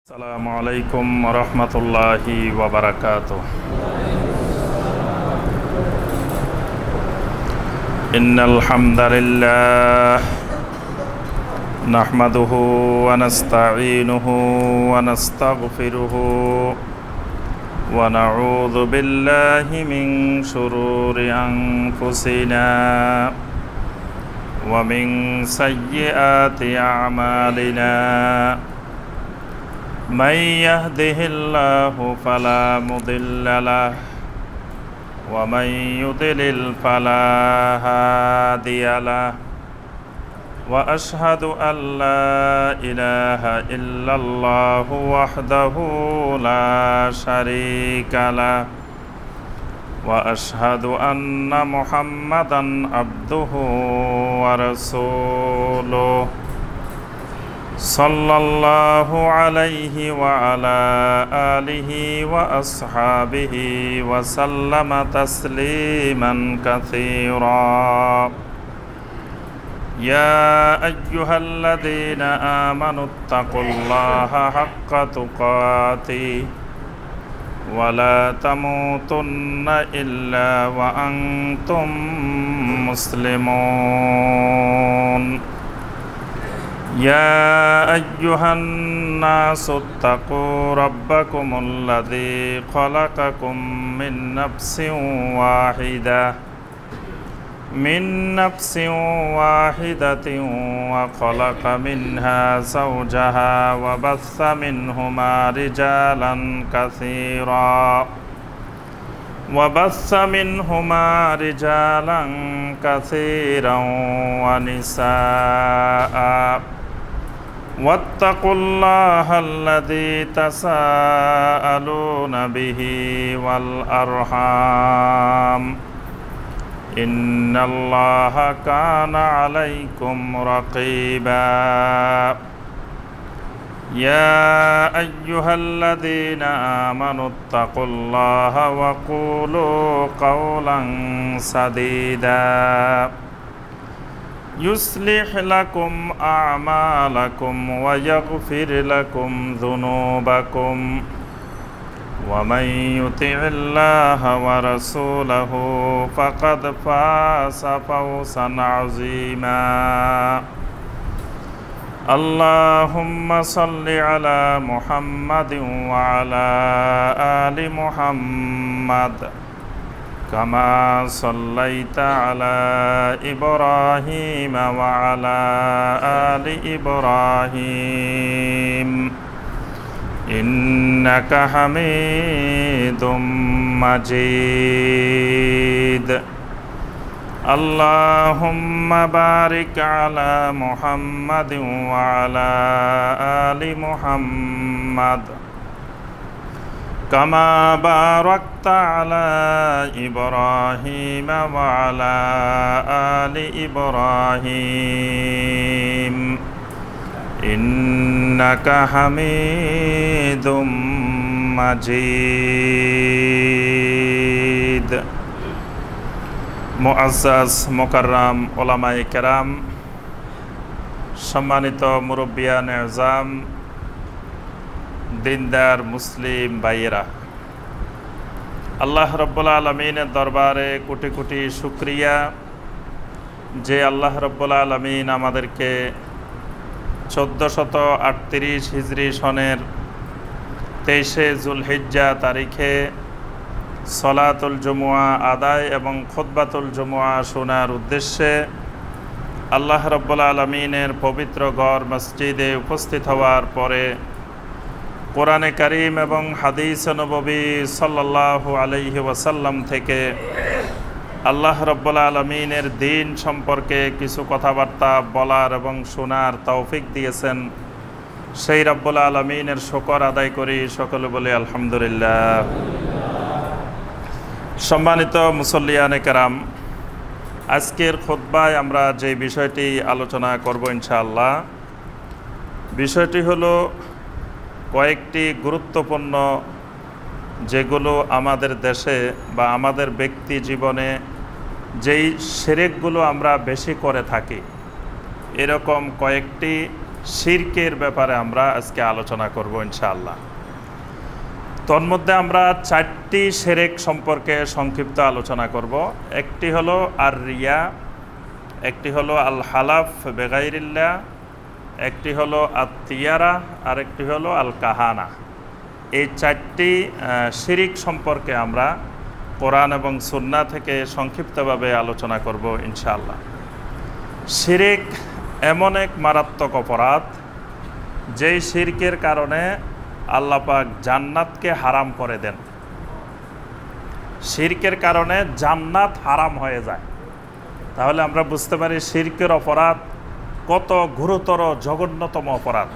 আসসালামু আলাইকুম রহমতুল্লাহি ওয়া বারাকাতুহু। ইন্নাল হামদালিল্লাহ নাহমাদুহু ওয়া নাস্তাঈনুহু ওয়া নাস্তাগফিরুহু ওয়া নাউযু বিল্লাহি মিন শুরুরি আনফুসিনা ওয়া মিন সাইয়্যাতি আ'মালিনা। من يهده الله فلا مضل له ومن يضلل فلا هادي له وأشهد أن لا إله إلا الله وحده لا شريك له وأشهد أن محمدا عبده ورسوله صلى الله عليه وعلى آله وأصحابه وسلم تسليما كثيرا. يا أيها الذين آمنوا اتقوا الله حق تقاته ولا تموتن إلا وأنتم مسلمون. يا أيها الناس اتقوا ربكم الذي خلقكم من نفس واحدة وخلق منها زوجها وبث منهما رجالا كثيرا ونساء. واتقوا الله الذي تساءلون به والأرحام إن الله كان عليكم رقيبا. يا أيها الذين آمنوا اتقوا الله وقولوا قولا سديدا يصلح لكم أعمالكم ويغفر لكم ذنوبكم ومن يطع الله ورسوله فقد فاز فوزا عظيما. اللهم صل على محمد وعلى آل محمد كما صليت على إبراهيم وعلى آل إبراهيم إنك حميد مجيد. اللهم بارك على محمد وعلى آل محمد كما باركت على إبراهيم وعلى آل إبراهيم إنك حميد مجيد. মুআজ্জাজ মুকাররাম উলামায়ে কেরাম, সম্মানিত মুরব্বিয়ান এজাম, দিনদার মুসলিম ভাইয়েরা, আল্লাহ রব্বুল আলমিনের দরবারে কোটি কোটি শুকরিয়া যে আল্লাহ রব্বুল আলমিন আমাদেরকে 1438 হিজরি সনের 23শে জুলহিজ্জা তারিখে সলাতুল জুমুয়া আদায় এবং খুতবাতুল জুমুয়া শোনার উদ্দেশ্যে আল্লাহ রব্বুল আলমিনের পবিত্র ঘর মসজিদে উপস্থিত হওয়ার পরে কোরআনে কারীম এবং হাদিস নববী সাল্লাল্লাহু আলাইহি ওয়াসাল্লাম থেকে আল্লাহ রব্বুল আলমিনের দ্বীন সম্পর্কে কিছু কথাবার্তা বলার এবং শোনার তৌফিক দিয়েছেন, সেই রব্বুল আলমিনের শুকর আদায় করি, সকলে বলি আলহামদুলিল্লাহ। সম্মানিত মুসল্লিয়ানে কেরাম, আজকের খুতবায় আমরা যে বিষয়টি আলোচনা করব ইনশাআল্লাহ, বিষয়টি হলো কয়েকটি গুরুত্বপূর্ণ যেগুলো আমাদের দেশে বা আমাদের ব্যক্তি জীবনে যেই শিরকগুলো আমরা বেশি করে থাকি, এরকম কয়েকটি শিরকের ব্যাপারে আমরা আজকে আলোচনা করব ইনশাআল্লাহ। তন্মধ্যে আমরা 4টি শিরক সম্পর্কে সংক্ষিপ্ত আলোচনা করব। একটি হলো আর রিয়া, একটি হলো আল হালাফ বেগাইরিল্লাহ, একটি হলো আত্তিয়ারা, আর একটি হলো আল কাহানা। এই 4টি শিরক সম্পর্কে আমরা কোরআন এবং সুন্নাহ থেকে সংক্ষিপ্তভাবে আলোচনা করব ইনশাআল্লাহ। শিরক এমন এক মারাত্মক অপরাধ, যেই শিরকের কারণে আল্লাহ পাক জান্নাতকে হারাম করে দেন। শিরকের কারণে জান্নাত হারাম হয়ে যায়। তাহলে আমরা বুঝতে পারি শিরকের অপরাধ কত গুরুতর, জঘন্যতম অপরাধ।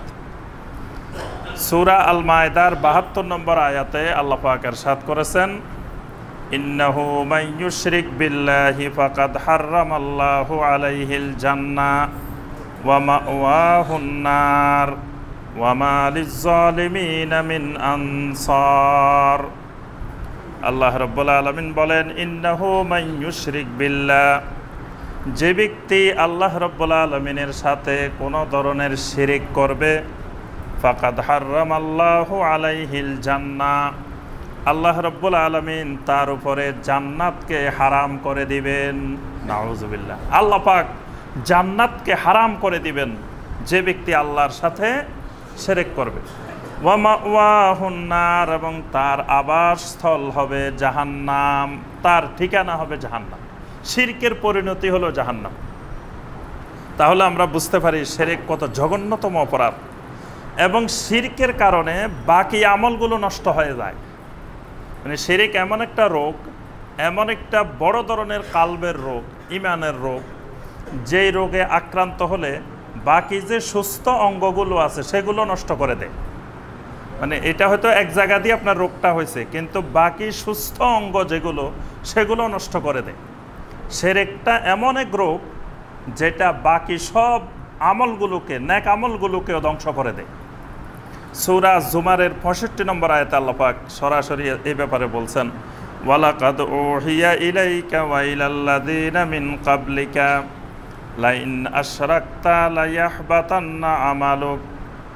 সূরা আল মায়দার 72 নম্বর আয়াতে আল্লাহ পাক ইরশাদ করেছেন, ইন্নাহু মান ইউশরিক বিল্লাহি ফাকাদ হারামাল্লাহু আলাইহিল জান্নাহ ওয়া মাওয়াহুন নার ওয়া মা লিয-যালিমিনা মিন আনসার। আল্লাহ রাব্বুল আলামিন বলেন, ইন্নাহু মান ইউশরিক বিল্লাহ, যে ব্যক্তি আল্লাহ রাব্বুল আলামিনের সাথে কোনো ধরনের শিরক করবে, ফাকাদ হারামাল্লাহু আলাইহিল জান্নাহ, আল্লাহ রাব্বুল আলামিন তার উপরে জান্নাতকে হারাম করে দিবেন। নাউযুবিল্লাহ। আল্লাহ পাক জান্নাতকে হারাম করে দিবেন যে ব্যক্তি আল্লাহর সাথে শিরক করবে। ওয়া মাওয়াহুন নার, এবং তার আবাসস্থল হবে জাহান্নাম, তার ঠিকানা হবে জাহান্নাম। শিরকের পরিণতি হলো জাহান্নাম। তাহলে আমরা বুঝতে পারি শিরক কত জঘন্যতম অপরাধ, এবং শিরকের কারণে বাকি আমলগুলো নষ্ট হয়ে যায়। মানে শিরক এমন একটা রোগ, এমন একটা বড় ধরনের কালবের রোগ, ইমানের রোগ, যেই রোগে আক্রান্ত হলে বাকি যে সুস্থ অঙ্গগুলো আছে সেগুলো নষ্ট করে দেয়। মানে এটা হয়তো এক জায়গা দিয়ে আপনার রোগটা হয়েছে, কিন্তু বাকি সুস্থ অঙ্গ যেগুলো সেগুলো নষ্ট করে দেয়। শিরকটা এমন এক রোগ যেটা বাকি সব আমলগুলোকে, নেক আমলগুলোকেও ধ্বংস করে দেয়। সূরা জুমারের 65 নম্বর আয়াতে আল্লাহ পাক সরাসরি এই ব্যাপারে বলছেন, ওয়ালাকাদ উহিয়া ইলাইকা ওয়া ইলাল্লাযিনা মিন ক্বাবলিকা লাইন আশরাকতা লায়াহবাতান্না আমালুক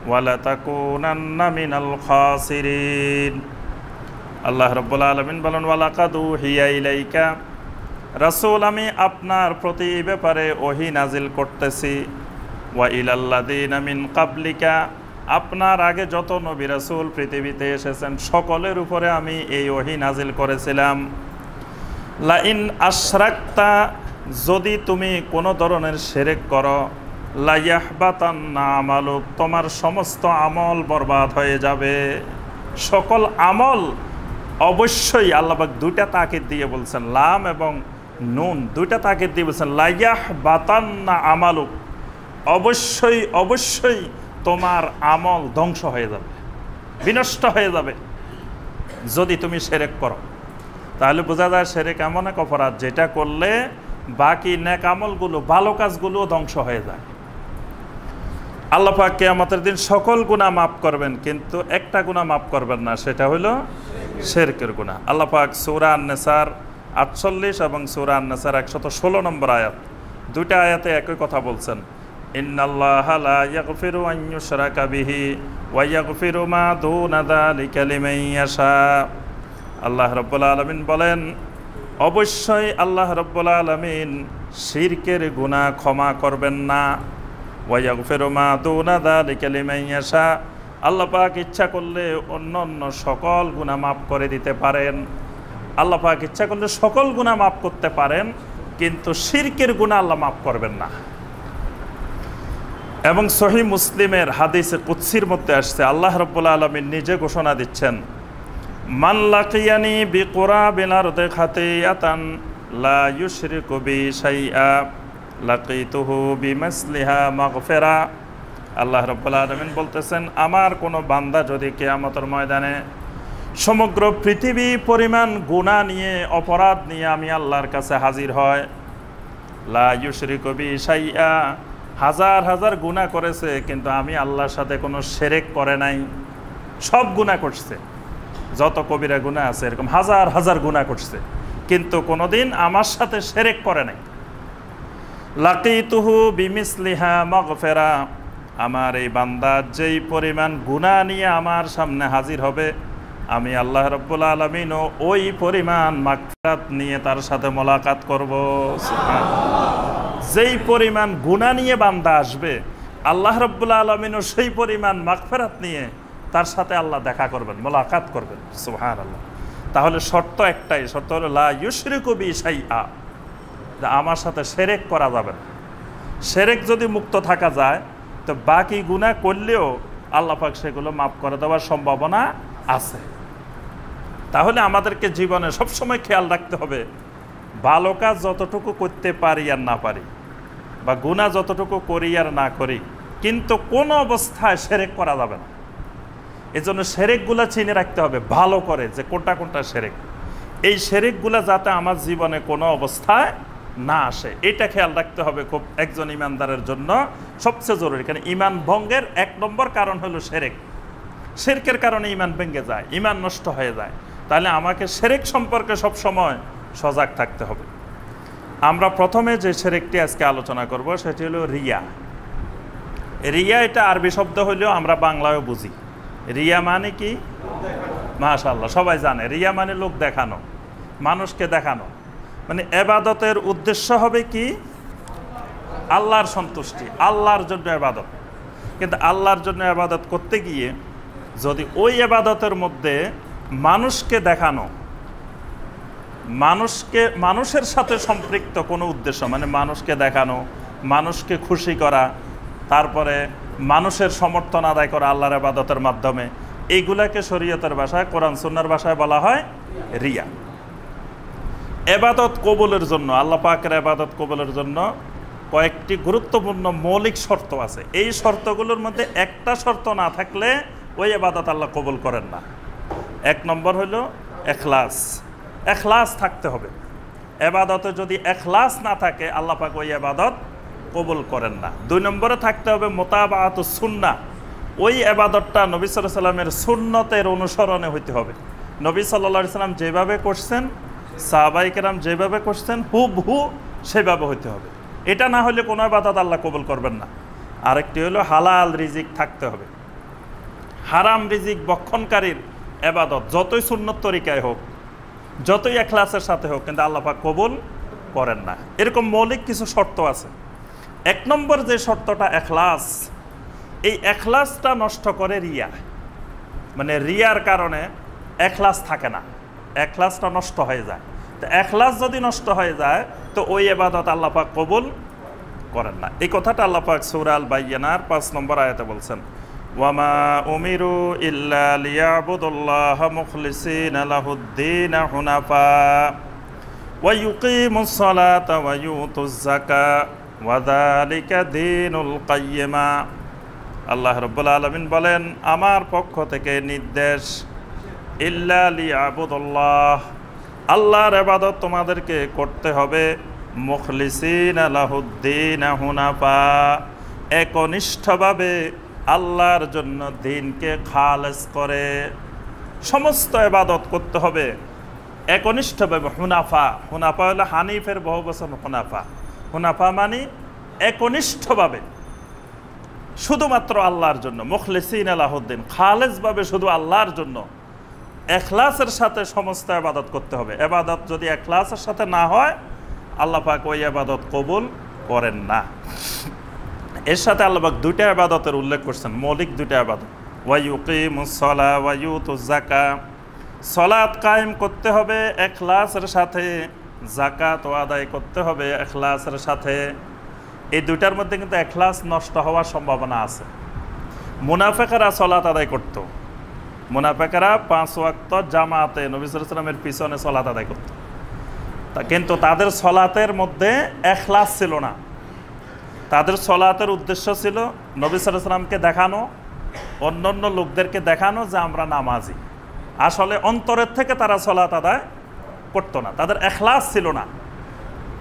ওয়া লাতাকুনান্না মিনাল খাসিরিন। আল্লাহ রাব্বুল আলামিন বলেন, ওয়ালাকাদ উহিয়া ইলাইকা, রাসূল আমি আপনার প্রতি এই ব্যাপারে ওহী নাজিল করতেছি, ওয়া ইলাল্লাযিনা মিন ক্বাবলিকা, আপনার আগে যত নবী রাসূল পৃথিবীতে এসেছেন সকলের উপরে আমি এই ওহী নাজিল করেছিলাম। লাইন আশরাকতা, যদি তুমি কোনো ধরনের শিরক করো, লায়াহবাতান্না আমালুক, তোমার সমস্ত আমল বরবাদ হয়ে যাবে। সকল আমল অবশ্যই আল্লাহ পাক দুইটা তাকিদ দিয়ে বলছেন, লাম এবং নুন দুইটা তাকিদ দিয়ে বলছেন, লায়াহবাতান্না আমালুক, অবশ্যই অবশ্যই তোমার আমল ধ্বংস হয়ে যাবে, বিনষ্ট হয়ে যাবে যদি তুমি শিরক করো। তাহলে বোঝা যায় শিরক এমন এক অপরাধ যেটা করলে বাকি নেক আমলগুলো, ভালো কাজগুলো ধ্বংস হয়ে যায়। আল্লাহ পাক কিয়ামতের দিন সকল গুনাহ মাফ করবেন, কিন্তু একটা গুনাহ মাফ করবেন না, সেটা হলো শিরকের গুনাহ। আল্লাহ পাক সূরা আন-নিসার 48 এবং সূরা আন-নিসার 116 নম্বর আয়াত, দুইটা আয়াতে একই কথা বলছেন, ইন্নাল্লাহা লা ইয়াগফিরু আন ইউশরাকা বিহি ওয়া ইয়াগফিরু মা দুনা যালিকা লিমান ইয়াশা। আল্লাহ রাব্বুল আলামিন বলেন, অবশ্যই আল্লাহ রাব্বুল আলামিন শিরকের গুনাহ ক্ষমা করবেন না। ওয়া ইয়াগফিরু মা দুনা যালিকা লিমান ইয়াশা, আল্লাহ পাক ইচ্ছা করলে অন্য অন্য সকল গুনাহ মাফ করে দিতে পারেন। আল্লাহ পাক ইচ্ছা করলে সকল গুনাহ মাফ করতে পারেন, কিন্তু শিরকের গুনাহ আল্লাহ মাফ করবেন না। এবং সহিহ মুসলিমের হাদিসে কুদসির মধ্যে আসছে, আল্লাহ রাব্বুল আলামিন নিজে ঘোষণা দিচ্ছেন, মান লাকিয়ানি বিকুরাবিল আরদি খাতিয়াতান লা ইউশরিকু বি শাইআ লাকিতুহু বিমিসলিহা মাগফিরা। আল্লাহ রাব্বুল আলামিন বলতেছেন, আমার কোনো বান্দা যদি কিয়ামতের ময়দানে সমগ্র পৃথিবী পরিমাণ গুনাহ নিয়ে, অপরাধ নিয়ে আমি আল্লাহর কাছে হাজির হয়, লা ইউশরিকু বি শাইআ, হাজার হাজার গুনাহ করেছে কিন্তু আমি আল্লাহর সাথে কোনো শিরক করে নাই, সব গুনাহ করছে, যত কবিরা গুনাহ আছে এরকম হাজার হাজার গুনাহ করছে, কিন্তু কোনোদিন আমার সাথে শিরক করে নাই। লাকিতুহু বিমিসলিহা মাগফিরা, আমার এই বান্দা যেই পরিমাণ গুনাহ নিয়ে আমার সামনে হাজির হবে, আমি আল্লাহ রাব্বুল আলামিনও ওই পরিমাণ মাগফিরাত নিয়ে তার সাথে মোলাকাত করব। যেই পরিমাণ গুনাহ নিয়ে বান্দা আসবে, আল্লাহ রাব্বুল আলামিনও সেই পরিমাণ মাগফিরাত নিয়ে তার সাথে আল্লাহ দেখা করবেন, মোলাকাত করবেন। সুবহানাল্লাহ। তাহলে শর্ত একটাই, শর্ত হলো লা ইউশরিকু বি শাইআ, যে আমার সাথে শিরক করা যাবে না। শিরক যদি মুক্ত থাকা যায় তো বাকি গুনাহ করলেও আল্লাহ পাক সেগুলো মাফ করে দেওয়ার সম্ভাবনা আছে। তাহলে আমাদেরকে জীবনে সবসময় খেয়াল রাখতে হবে, ভালো কাজ যতটুকু করতে পারি আর না পারি, বা গুনাহ যতটুকু করি আর না করি, কিন্তু কোনো অবস্থায় শিরক করা যাবে না। এজন্য শিরকগুলো চিনে রাখতে হবে ভালো করে, যে কোনটা কোনটা শিরক। এই শিরকগুলো যাতে আমার জীবনে কোনো অবস্থায় না আসে, এটা খেয়াল রাখতে হবে খুব একজন ইমানদারের জন্য সবচেয়ে জরুরি। কারণ ইমান ভঙ্গের 1 নম্বর কারণ হলো শিরক। শিরকের কারণে ইমান ভেঙে যায়, ইমান নষ্ট হয়ে যায়। তাহলে আমাকে শিরক সম্পর্কে সব সময় সজাগ থাকতে হবে। আমরা প্রথমে যে শিরকটি আজকে আলোচনা করব সেটি হলো রিয়া। রিয়া এটা আরবি শব্দ হলেও আমরা বাংলায়ও বুঝি। রিয়া মানে কি? মাশাআল্লাহ, সবাই জানে রিয়া মানে লোক দেখানো, মানুষকে দেখানো। মানে ইবাদতের উদ্দেশ্য হবে কি? আল্লাহর সন্তুষ্টি, আল্লাহর জন্য ইবাদত। কিন্তু আল্লাহর জন্য ইবাদত করতে গিয়ে যদি ওই ইবাদতের মধ্যে মানুষকে দেখানো, মানুষের সাথে সম্পৃক্ত কোনো উদ্দেশ্য, মানে মানুষকে দেখানো, মানুষকে খুশি করা, তারপরে মানুষের সমর্থন আদায় করা আল্লাহর ইবাদতের মাধ্যমে, এইগুলাকে শরীয়তের ভাষায়, কোরআন সুন্নাহর ভাষায় বলা হয় রিয়া। ইবাদত কবুলের জন্য, আল্লাহ পাকের ইবাদত কবুলের জন্য কয়েকটি গুরুত্বপূর্ণ মৌলিক শর্ত আছে। এই শর্তগুলোর মধ্যে একটা শর্ত না থাকলে ওই ইবাদত আল্লাহ কবুল করেন না। 1 নম্বর হলো ইখলাস। ইখলাস থাকতে হবে। ইবাদতে যদি ইখলাস না থাকে আল্লাহ পাক ওই ইবাদত কবুল করেন না। 2 নম্বরে থাকতে হবে মুতাবাআতুস সুন্নাহ। ওই ইবাদতটা নবী সাল্লাল্লাহু আলাইহি ওয়াসাল্লামের সুন্নতের অনুসরণে হইতে হবে। নবী সাল্লাল্লাহু আলাইহি ওয়াসাল্লাম যেভাবে করছেন, সাহাবায়ে কেরাম যেভাবে করছেন, হুবহু সেভাবে হইতে হবে। এটা না হলে কোনো ইবাদত আল্লাহ কবুল করবেন না। আরেকটি হলো হালাল রিজিক থাকতে হবে। হারাম রিজিক বক্ষণকারীর ইবাদত যতই সুন্নত তরিকায় হোক, যতই ইখলাসের সাথে হোক, কিন্তু আল্লাহ পাক কবুল করেন না। এরকম মৌলিক কিছু শর্ত আছে। 1 নম্বর যে শর্তটা ইখলাস, এই ইখলাসটা নষ্ট করে রিয়া। মানে রিয়ার কারণে ইখলাস থাকে না, ইখলাসটা নষ্ট হয়ে যায়। তো ইখলাস যদি নষ্ট হয়ে যায় তো ওই ইবাদত আল্লাহ পাক কবুল করেন না। এই কথাটা আল্লাহ পাক সূরা আল বাইয়িনার 5 নম্বর আয়াতে বলছেন, ওয়ামা উমিরু ইল্লা লিয়াবুদুল্লাহা মুখলিসিনা লাহুদ-দীন হুনাফা ওয়া ইউকিমুস সালাতা ওয়া ইউতুজ যাকাতা ওয়া যালিকা দীনুল কাইয়্যিমা। আল্লাহ রাব্বুল আলামিন বলেন, আমার পক্ষ থেকে নির্দেশ, ইল্লা লিয়াবুদুল্লাহ, আল্লাহর ইবাদত তোমাদেরকে করতে হবে, মুখলিসিনা লাহুদ-দীন হুনাফা, একনিষ্ঠভাবে আল্লাহর জন্য দ্বীনকে খালেস করে সমস্ত ইবাদত করতে হবে একনিষ্ঠভাবে। হুনাফা, হুনাফা হলো হানিফের বহুবচন হুনাফা। হুনাফা মানে একনিষ্ঠভাবে শুধুমাত্র আল্লাহর জন্য, মুখলিসিনা লাহুদ-দীন, খালেসভাবে শুধু আল্লাহর জন্য, ইখলাসের সাথে সমস্ত ইবাদত করতে হবে। ইবাদত যদি ইখলাসের সাথে না হয় আল্লাহ পাক ওই ইবাদত কবুল করেন না। এর সাথে আল্লাহ পাক 2টা ইবাদতের উল্লেখ করছেন, মৌলিক 2টা ইবাদত, ওয়া ইউকিমুস সালাহ ওয়া ইউতুজ যাকাত। সালাত কায়েম করতে হবে ইখলাসের সাথে, যাকাত আদায় করতে হবে ইখলাসের সাথে। এই 2টার মধ্যে কিন্তু ইখলাস নষ্ট হওয়ার সম্ভাবনা আছে। মুনাফিকরা সালাত আদায় করত, মুনাফিকরা 5 ওয়াক্ত জামাতে নবী সাল্লাল্লাহু আলাইহি ওয়াসাল্লামের পিছনে সালাত আদায় করত, কিন্তু তাদের সালাতের মধ্যে ইখলাস ছিল না। তাদের সালাতের উদ্দেশ্য ছিল নবী সাল্লাল্লাহু আলাইহি ওয়াসাল্লামকে দেখানো, অন্যান্য লোকদেরকে দেখানো যে আমরা নামাজি। আসলে অন্তরের থেকে তারা সালাত আদায় করতো না, তাদের ইখলাস ছিল না।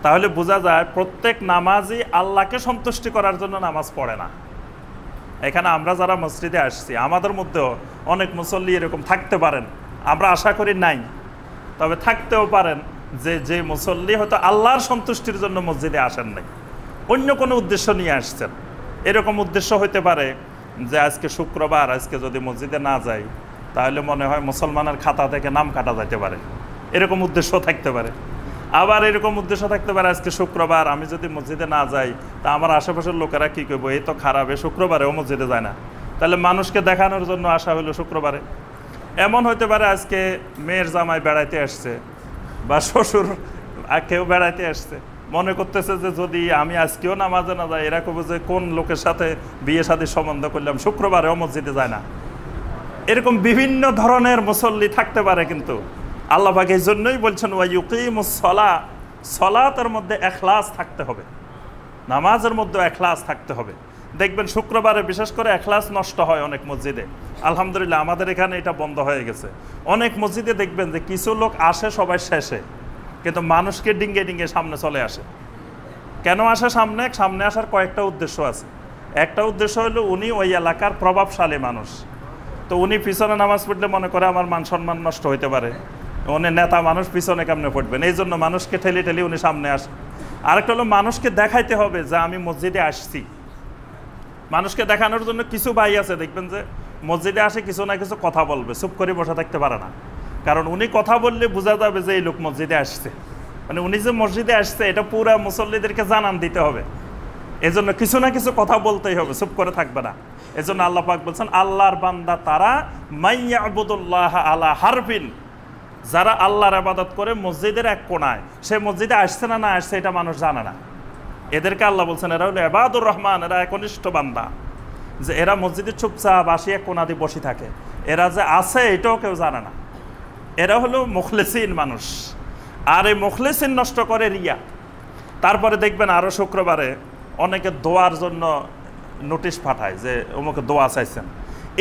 তাহলে বোঝা যায় প্রত্যেক নামাজি আল্লাহকে সন্তুষ্টি করার জন্য নামাজ পড়ে না। এখানে আমরা যারা মসজিদে আসছি, আমাদের মধ্যেও অনেক মুসল্লি এরকম থাকতে পারেন, আমরা আশা করি নাই, তবে থাকতেও পারেন যে মুসল্লি হয়তো আল্লাহর সন্তুষ্টির জন্য মসজিদে আসেন নাই, অন্য কোনো উদ্দেশ্য নিয়ে আসছেন। এরকম উদ্দেশ্য হইতে পারে যে আজকে শুক্রবার, আজকে যদি মসজিদে না যাই তাহলে মনে হয় মুসলমানের খাতা থেকে নাম কাটা যেতে পারে, এরকম উদ্দেশ্য থাকতে পারে। আবার এরকম উদ্দেশ্য থাকতে পারে আজকে শুক্রবার, আমি যদি মসজিদে না যাই তা আমার আশেপাশের লোকেরা কী করবো, এই তো খারাপ, শুক্রবারেও মসজিদে যায় না, তাহলে মানুষকে দেখানোর জন্য আসা হলো শুক্রবারে। এমন হইতে পারে আজকে মেয়ের জামাই বেড়াইতে আসছে বা শ্বশুর কেউ বেড়াইতে আসছে, মনে করতেছে যে যদি আমি আজকেও নামাজে না যাই এরা কবে যে কোন লোকের সাথে বিয়ে শাদীর সম্বন্ধ করলাম, শুক্রবারেও মসজিদে যায় না। এরকম বিভিন্ন ধরনের মুসল্লি থাকতে পারে, কিন্তু আল্লাহ পাক এই জন্যই বলছেন ওয়ায়ুকিমুস সালাহ, সালাতের মধ্যে ইখলাস থাকতে হবে, নামাজের মধ্যে ইখলাস থাকতে হবে। দেখবেন শুক্রবারে বিশেষ করে ইখলাস নষ্ট হয় অনেক মসজিদে। আলহামদুলিল্লাহ আমাদের এখানে এটা বন্ধ হয়ে গেছে। অনেক মসজিদে দেখবেন যে কিছু লোক আসে সবাই শেষে, কিন্তু মানুষকে ডিঙ্গে ডিঙ্গে সামনে চলে আসে। কেন আসে সামনে? সামনে আসার কয়েকটা উদ্দেশ্য আছে। একটা উদ্দেশ্য হলো উনি ওই এলাকার প্রভাবশালী মানুষ, তো উনি পিছনে নামাজ পড়লে মনে করে আমার মান সম্মান নষ্ট হইতে পারে, উনি নেতা মানুষ, পিছনে কেমনে পড়বেন, এই জন্য মানুষকে ঠেলি ঠেলি উনি সামনে আসে। আরেকটা হলো মানুষকে দেখাইতে হবে যে আমি মসজিদে আসছি। মানুষকে দেখানোর জন্য কিছু ভাই আছে দেখবেন যে মসজিদে আসে কিছু না কিছু কথা বলবে, চুপ করে বসে থাকতে পারে না, কারণ উনি কথা বললে বোঝা যাবে যে এই লোক মসজিদে আসছে, মানে উনি যে মসজিদে আসছে এটা পুরা মুসল্লিদেরকে জানান দিতে হবে। এজন্য কিছু না কিছু কথা বলতেই হবে, চুপ করে থাকবে না। এজন্য আল্লাহ পাক বলছেন আল্লাহর বান্দা তারা মাইয়াবুদুল্লাহ আলা হারফিন, যারা আল্লাহর ইবাদত করে মসজিদের এক কোণায়, সে মসজিদে আসছে না না আসছে এটা মানুষ জানে না, এদেরকে আল্লাহ বলছেন এরা হলো ইবাদুর রহমান, এরা একনিষ্ঠ বান্দা, যে এরা মসজিদে চুপচাপ আসিয়া কোণা দিয়ে বসে থাকে, এরা যে আছে এটাও কেউ জানে না, এরা হলো মুখলিসিন মানুষ। আর এই মুখলিসিন নষ্ট করে রিয়া। তারপরে দেখবেন আরও শুক্রবারে অনেকে দোয়ার জন্য নোটিশ পাঠায় যে অমুকে দোয়া চাইছেন,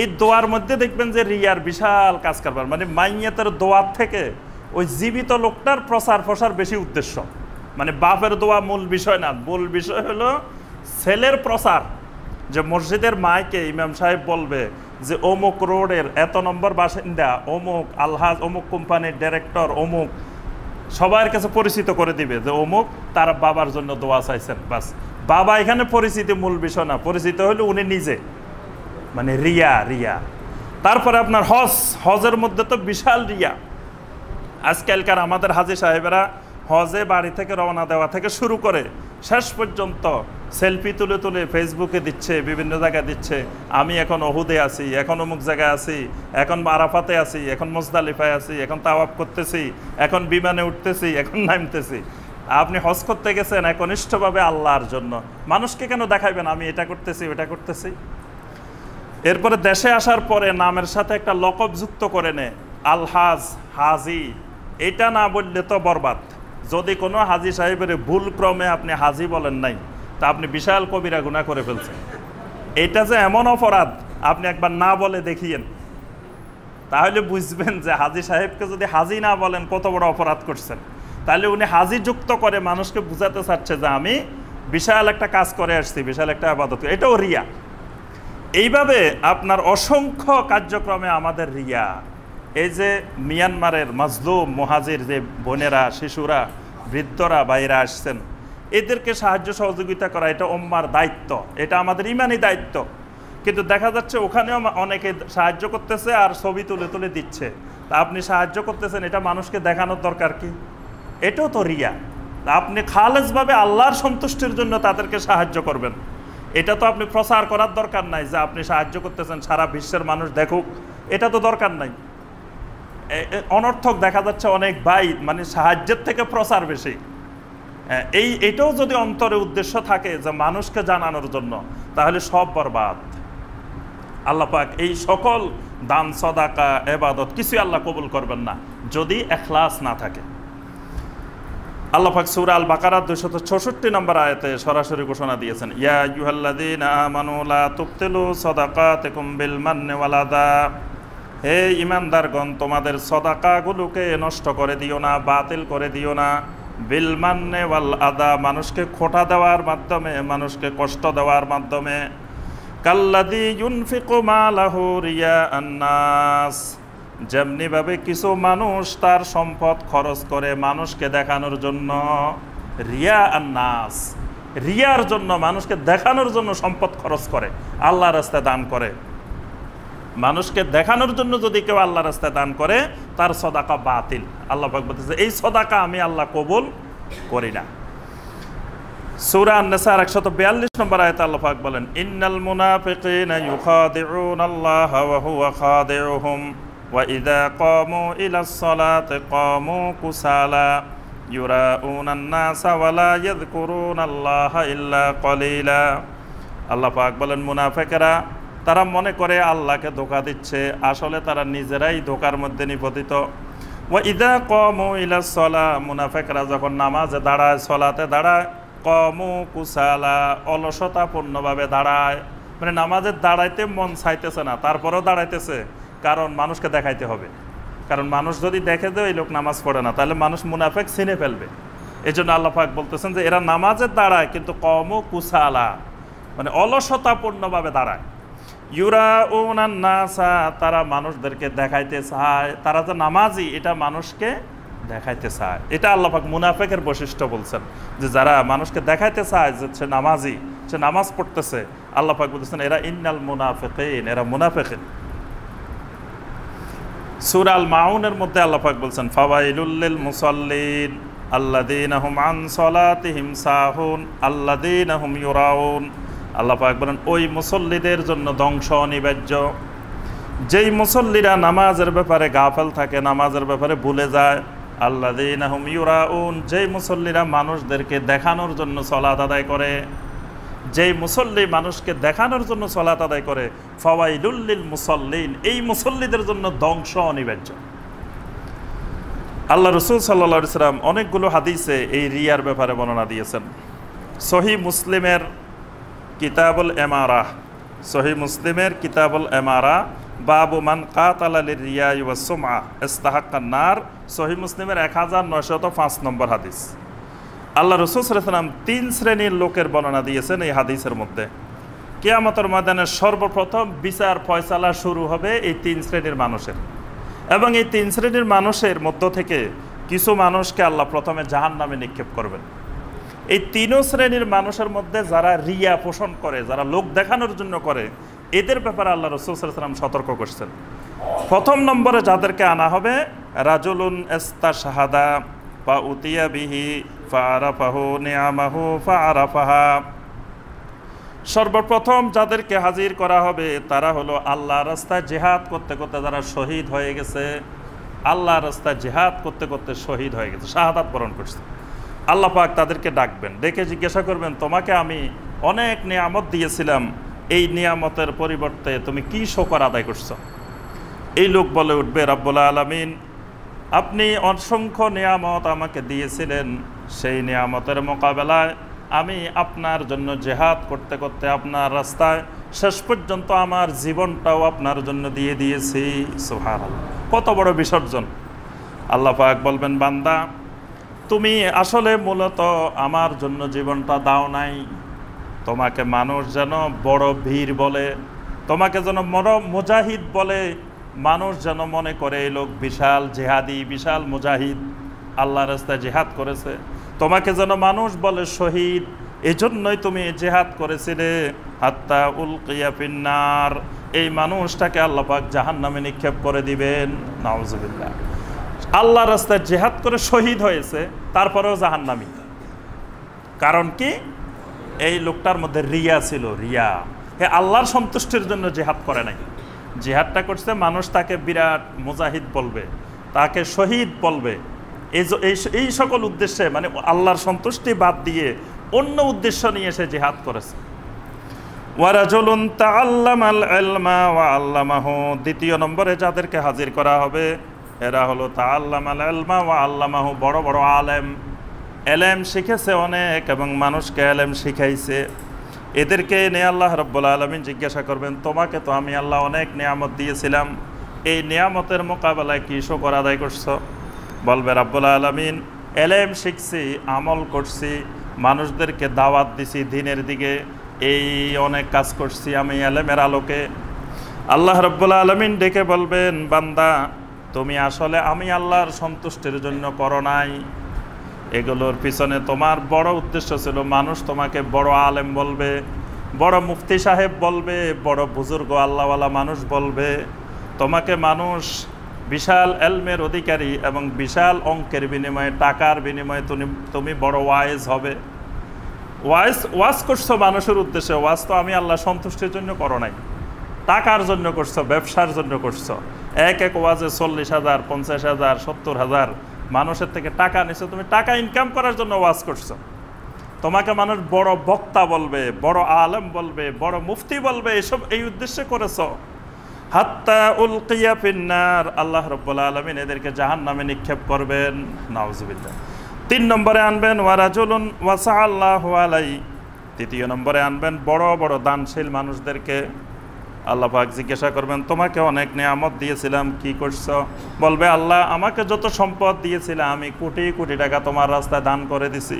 এই দোয়ার মধ্যে দেখবেন যে রিয়ার বিশাল কাজ কারবার, মানে মাইয়াতের দোয়ার থেকে ওই জীবিত লোকটার প্রচার প্রসার বেশি উদ্দেশ্য। মানে বাপের দোয়া মূল বিষয় না, মূল বিষয় হলো ছেলের প্রচার, যে মসজিদের মাইকে ইমাম সাহেব বলবে যে অমুক রোডের এত নম্বর বাসিন্দা অমুক আলহাজ, অমুক কোম্পানির ডিরেক্টর অমুক, সবার কাছে পরিচিত করে দিবে যে অমুক তার বাবার জন্য দোয়া চাইছেন। বাস, বাবা এখানে পরিচিতি মূল বিষয় না, পরিচিত হলো উনি নিজে, মানে রিয়া রিয়া। তারপরে আপনার হজের মধ্যে তো বিশাল রিয়া। আজকালকার আমাদের হাজী সাহেবেরা হজে বাড়ি থেকে রওনা দেওয়া থেকে শুরু করে শেষ পর্যন্ত সেলফি তুলে তুলে ফেসবুকে দিচ্ছে, বিভিন্ন জায়গায় দিচ্ছে, আমি এখন ওহুদে আছি, এখন অমুক জায়গায় আছি, এখন আরাফাতে আছি, এখন মুজদালিফায় আছি, এখন তাওয়াফ করতেছি, এখন বিমানে উঠতেছি, এখন নামতেছি। আপনি হজ করতে গেছেন একনিষ্ঠভাবে আল্লাহর জন্য, মানুষকে কেন দেখাইবেন আমি এটা করতেছি ওটা করতেছি? এরপরে দেশে আসার পরে নামের সাথে একটা লকব যুক্ত করে নে, আলহাজ, হাজি, এটা না বললে তো বরবাদ। যদি কোনো হাজি সাহেবের ভুল ক্রমে আপনি হাজি বলেন নাই তা আপনি বিশাল কবিরা গুনাহ করে ফেলছেন। এটা যে এমন অপরাধ, আপনি একবার না বলে দেখিয়েন, তাহলে বুঝবেন যে হাজি সাহেবকে যদি হাজি না বলেন কত বড় অপরাধ করছেন। তাহলে উনি হাজি যুক্ত করে মানুষকে বুঝাতে চাচ্ছে যে আমি বিশাল একটা কাজ করে আসছি, বিশাল একটা ইবাদত, এটাও রিয়া। এইভাবে আপনার অসংখ্য কার্যক্রমে আমাদের রিয়া। এই যে মিয়ানমারের মাজলুম মুহাজির যে বোনেরা, শিশুরা, বৃদ্ধরা বাইরে আসছেন, এদেরকে সাহায্য সহযোগিতা করা এটা উম্মার দায়িত্ব, এটা আমাদের ইমানি দায়িত্ব। কিন্তু দেখা যাচ্ছে ওখানেও অনেকে সাহায্য করতেছে আর ছবি তুলে তুলে দিচ্ছে। তা আপনি সাহায্য করতেছেন, এটা মানুষকে দেখানোর দরকার কি? এটাও তো রিয়া। আপনি খালেসভাবে আল্লাহর সন্তুষ্টির জন্য তাদেরকে সাহায্য করবেন, এটা তো আপনি প্রচার করার দরকার নাই যে আপনি সাহায্য করতেছেন সারা বিশ্বের মানুষ দেখুক, এটা তো দরকার নাই। অনর্থক দেখা যাচ্ছে অনেক ভাই, মানে সাহায্যের থেকে প্রচার বেশি। এটাও যদি অন্তরে উদ্দেশ্য থাকে যে মানুষকে জানানোর জন্য, তাহলে সব বরবাদ। আল্লাহ পাক এই সকল দান, সদাকা, ইবাদত কিছুই আল্লাহ কবুল করবেন না যদি ইখলাস না থাকে। আল্লাহ পাক সূরা আল বাকারা 266 নম্বর আয়াতে সরাসরি ঘোষণা দিয়েছেন, ইয়া আইয়ুহাল্লাযীনা আমানু লা তুবতিলু সাদাকাতিকুম বিল মান্নি ওয়াল আযা, হে ঈমানদারগণ তোমাদের সদাকাগুলোকে নষ্ট করে দিও না, বাতিল করে দিও না, বিল মান্নি ওয়াল আযা মানুষকে খোঁটা দেওয়ার মাধ্যমে, মানুষকে কষ্ট দেওয়ার মাধ্যমে, কাল্লাযী ইউনফিকু মালাহু রিয়াআন নাস, যেমনিভাবে কিছু মানুষ তার সম্পদ খরচ করে মানুষকে দেখানোর জন্য, রিয়া আন নাস, রিয়ার জন্য, মানুষকে দেখানোর জন্য সম্পদ খরচ করে, আল্লাহর রাস্তায় দান করে, মানুষকে দেখানোর জন্য যদি কেউ আল্লাহর রাস্তায় দান করে, তার সদাকা বাতিল। আল্লাহ পাক বলতেছে এই সদাকা আমি আল্লাহ কবুল করি না। সূরা আন-নিসা 142 নম্বর আয়াতে আল্লাহ পাক বলেন, ইন্নাল মুনাফিকিনা ইউখাদিউনাল্লাহা ওয়া হুয়া খাদিউহুম ওয়া ইযা ক্বামু ইলাস সালাতি ক্বামু কুসালা ইউরাউনান নাসা ওয়া লা ইয়াযকুরুনাল্লাহা ইল্লা কলিলা। আল্লাহ পাক বলেন মুনাফিকরা তারা মনে করে আল্লাহকে ধোঁকা দিচ্ছে, আসলে তারা নিজেরাই ধোঁকার মধ্যে নিপতিত। ওয়া ইযা ক্বামু ইলাস সালা, মুনাফিকরা যখন নামাজে দাঁড়ায়, সালাতে দাঁড়ায়, ক্বামু কুসালা, অলসতাপূর্ণভাবে দাঁড়ায়, মানে নামাজে দাঁড়াইতে মন চাইতেছে না, তারপরেও দাঁড়াইতেছে, কারণ মানুষকে দেখাইতে হবে। কারণ মানুষ যদি দেখে যে এই লোক নামাজ পড়ে না, তাহলে মানুষ মুনাফিক চিনে ফেলবে। এই জন্য আল্লাহ পাক বলতেছেন যে এরা নামাজে দাঁড়ায় কিন্তু ক্বামু কুসালা, মানে অলসতাপূর্ণভাবে দাঁড়ায়। ইউরাউনান নাসা, তারা মানুষদেরকে দেখাইতে চায়, তারা যে নামাজি এটা মানুষকে দেখাইতে চায়। এটা আল্লাহ পাক মুনাফিকের বৈশিষ্ট্য বলছেন, যে যারা মানুষকে দেখাইতে চায় যে সে নামাজি, সে নামাজ পড়তেছে, আল্লাহ পাক বলতেছেন এরা ইন্নাল মুনাফিকিন, এরা মুনাফিকিন। সূরা আল মাউনের মধ্যে আল্লাহ পাক বলছেন ফাওয়াইলুল লিল মুসাল্লিন আল্লাযীনা হুম আন সালাতিহিম সাহুন আল্লাযীনা হুম ইউরাউন। আল্লাহ পাক বলেন ওই মুসল্লিদের জন্য ধ্বংস অনিবার্য, যেই মুসল্লিরা নামাজের ব্যাপারে গাফেল থাকে, নামাজের ব্যাপারে ভুলে যায়। আল্লাযীনা হুম ইউরাউন, যেই মুসল্লিরা মানুষদেরকে দেখানোর জন্য সালাত আদায় করে, যেই মুসল্লি মানুষকে দেখানোর জন্য সালাত আদায় করে, ফাওয়াইলুল লিল মুসাল্লিন, এই মুসল্লিদের জন্য ধ্বংস অনিবার্য। আল্লাহ রাসূল সাল্লাল্লাহু আলাইহি ওয়াসাল্লাম অনেকগুলো হাদিসে এই রিয়ার ব্যাপারে বর্ণনা দিয়েছেন। সহিহ মুসলিমের কিতাবুল ইমারা, সহিহ মুসলিমের কিতাবুল ইমারা, বাবু মান কাতালা লিরিয়া ওয়া সুমআ ইস্তাহাক্কান নার, সহিহ মুসলিমের 1905 নম্বর হাদিস। আল্লাহ রাসূল সাল্লাল্লাহু আলাইহি ওয়াসাল্লাম 3 শ্রেণীর লোকের বর্ণনা দিয়েছেন এই হাদিসের মধ্যে। কিয়ামতের ময়দানে সর্বপ্রথম বিচার ফয়সালা শুরু হবে এই 3 শ্রেণীর মানুষের, এবং এই 3 শ্রেণীর মানুষের মধ্য থেকে কিছু মানুষকে আল্লাহ প্রথমে জাহান্নামে নিক্ষেপ করবেন। এই 3 শ্রেণীর মানুষের মধ্যে যারা রিয়া পোষণ করে, যারা লোক দেখানোর জন্য করে, এদের ব্যাপারে আল্লাহ রাসূল সাল্লাল্লাহু আলাইহি ওয়াসাল্লাম সতর্ক করছেন। প্রথম নম্বরে যাদেরকে আনা হবে, রাজুলুন ইস্তাশহাদা ফা উতিয়া বিহি ফাআরাফাহু নিআমাহু ফাআরাফাহা। সর্বপ্রথম যাদেরকে হাজির করা হবে তারা হলো আল্লাহর রাস্তায় জিহাদ করতে করতে যারা শহীদ হয়ে গেছে, আল্লাহর রাস্তায় জিহাদ করতে করতে শহীদ হয়ে গেছে, শাহাদাত বরণ করছে। আল্লাহ পাক তাদেরকে ডাকবেন, ডেকে জিজ্ঞাসা করবেন তোমাকে আমি অনেক নিয়ামত দিয়েছিলাম, এই নিয়ামতের পরিবর্তে তুমি কি শুকর আদায় করছো? এই লোক বলে উঠবে রব্বুল আলামিন আপনি অসংখ্য নিয়ামত আমাকে দিয়েছিলেন, সেই নিয়ামতের মোকাবেলায় আমি আপনার জন্য জিহাদ করতে করতে আপনার রাস্তায় শেষ পর্যন্ত আমার জীবনটাও আপনার জন্য দিয়ে দিয়েছি। সুবহানাল্লাহ, কত বড় বিসর্জন! আল্লাহ পাক বলবেন বান্দা তুমি আসলে মূলত আমার জন্য জীবনটা দাও নাই, তোমাকে মানুষ যেন বড় বীর বলে, তোমাকে যেন বড় মুজাহিদ বলে, মানুষ যেন মনে করে এই লোক বিশাল জিহাদি, বিশাল মুজাহিদ, আল্লাহর রাস্তায় জিহাদ করেছে। তোমাকে যেন মানুষ বলে শহীদ, এজন্যই তুমি জিহাদ করেছিলে। হাত্তা উলকিয়া ফিন্নার, এই মানুষটাকে আল্লাহ পাক জাহান্নামে নিক্ষেপ করে দিবেন। নাউজুবিল্লাহ, আল্লাহর রাস্তায় জিহাদ করে শহীদ হয়েছে, তারপরেও জাহান্নামী। কারণ কি? এই লোকটার মধ্যে রিয়া ছিল, রিয়া। আল্লাহর সন্তুষ্টির জন্য জিহাদ করে নাই, জিহাদটা করছে মানুষ তাকে বিরাট মুজাহিদ বলবে, তাকে শহীদ বলবে, এই সকল উদ্দেশ্যে, মানে আল্লাহর সন্তুষ্টি বাদ দিয়ে অন্য উদ্দেশ্য নিয়ে সে জিহাদ করেছে। ওয়ারাজুলুন তাআল্লামাল ইলমা ওয়া আল্লামাহু, দ্বিতীয় নম্বরে যাদেরকে হাজির করা হবে এরা হলো তাআল্লামাল ইলমা ওয়া আল্লামাহু, বড় বড় আলেম, এলেম শিখেছে অনেক এবং মানুষকে এলেম শিখাইছে। এদেরকে নিয়ে আল্লাহ রাব্বুল আলামিন জিজ্ঞাসা করবেন তোমাকে তো আমি আল্লাহ অনেক নিয়ামত দিয়েছিলাম, এই নিয়ামতের মোকাবেলায় কি শুকর আদায় করছো? বলবে রাব্বুল আলামিন এলেম শিখছি, আমল করছি, মানুষদেরকে দাওয়াত দিছি দ্বীনের দিকে, এই অনেক কাজ করছি আমি এলেমের আলোকে। আল্লাহ রাব্বুল আলামিন ডেকে বলবেন বান্দা তুমি আসলে আমি আল্লাহর সন্তুষ্টির জন্য করো নাই, এগুলোর পিছনে তোমার বড় উদ্দেশ্য ছিল মানুষ তোমাকে বড় আলেম বলবে, বড় মুফতি সাহেব বলবে, বড় বুজুর্গ আল্লাহওয়ালা মানুষ বলবে। তোমাকে মানুষ বিশাল এলমের অধিকারী এবং বিশাল অঙ্কের বিনিময়ে, টাকার বিনিময়ে তুমি বড় ওয়াইজ হবে। ওয়াজ করছো মানুষের উদ্দেশ্যে। ওয়াজ তো আমি আল্লাহ সন্তুষ্টির জন্য করো নাই, টাকার জন্য করছো, ব্যবসার জন্য করছো। এক ওয়াজে 40,000, 50,000, 70,000 মানুষের থেকে টাকা নিছো। তুমি টাকা ইনকাম করার জন্য ওয়াজ করছো। তোমাকে মানুষ বড় বক্তা বলবে, বড় আলেম বলবে, বড় মুফতি বলবে, এসব এই উদ্দেশ্যে করেছো। হাত্তা উলকিয়া ফিন্নার, আল্লাহ রাব্বুল আলামিন এদেরকে জাহান্নামে নিক্ষেপ করবেন। নাউজুবিল্লাহ। 3 নম্বরে আনবেন ওয়ারাজুলুন ওয়াসাআল্লাহু আলাইহি। 3 নম্বরে আনবেন বড় বড় দানশীল মানুষদেরকে। আল্লাহ পাক জিজ্ঞাসা করবেন, তোমাকে অনেক নিয়ামত দিয়েছিলাম, কি করছো? বলবে, আল্লাহ আমাকে যত সম্পদ দিয়েছিলাম আমি কোটি কোটি টাকা তোমার রাস্তায় দান করে দিছি।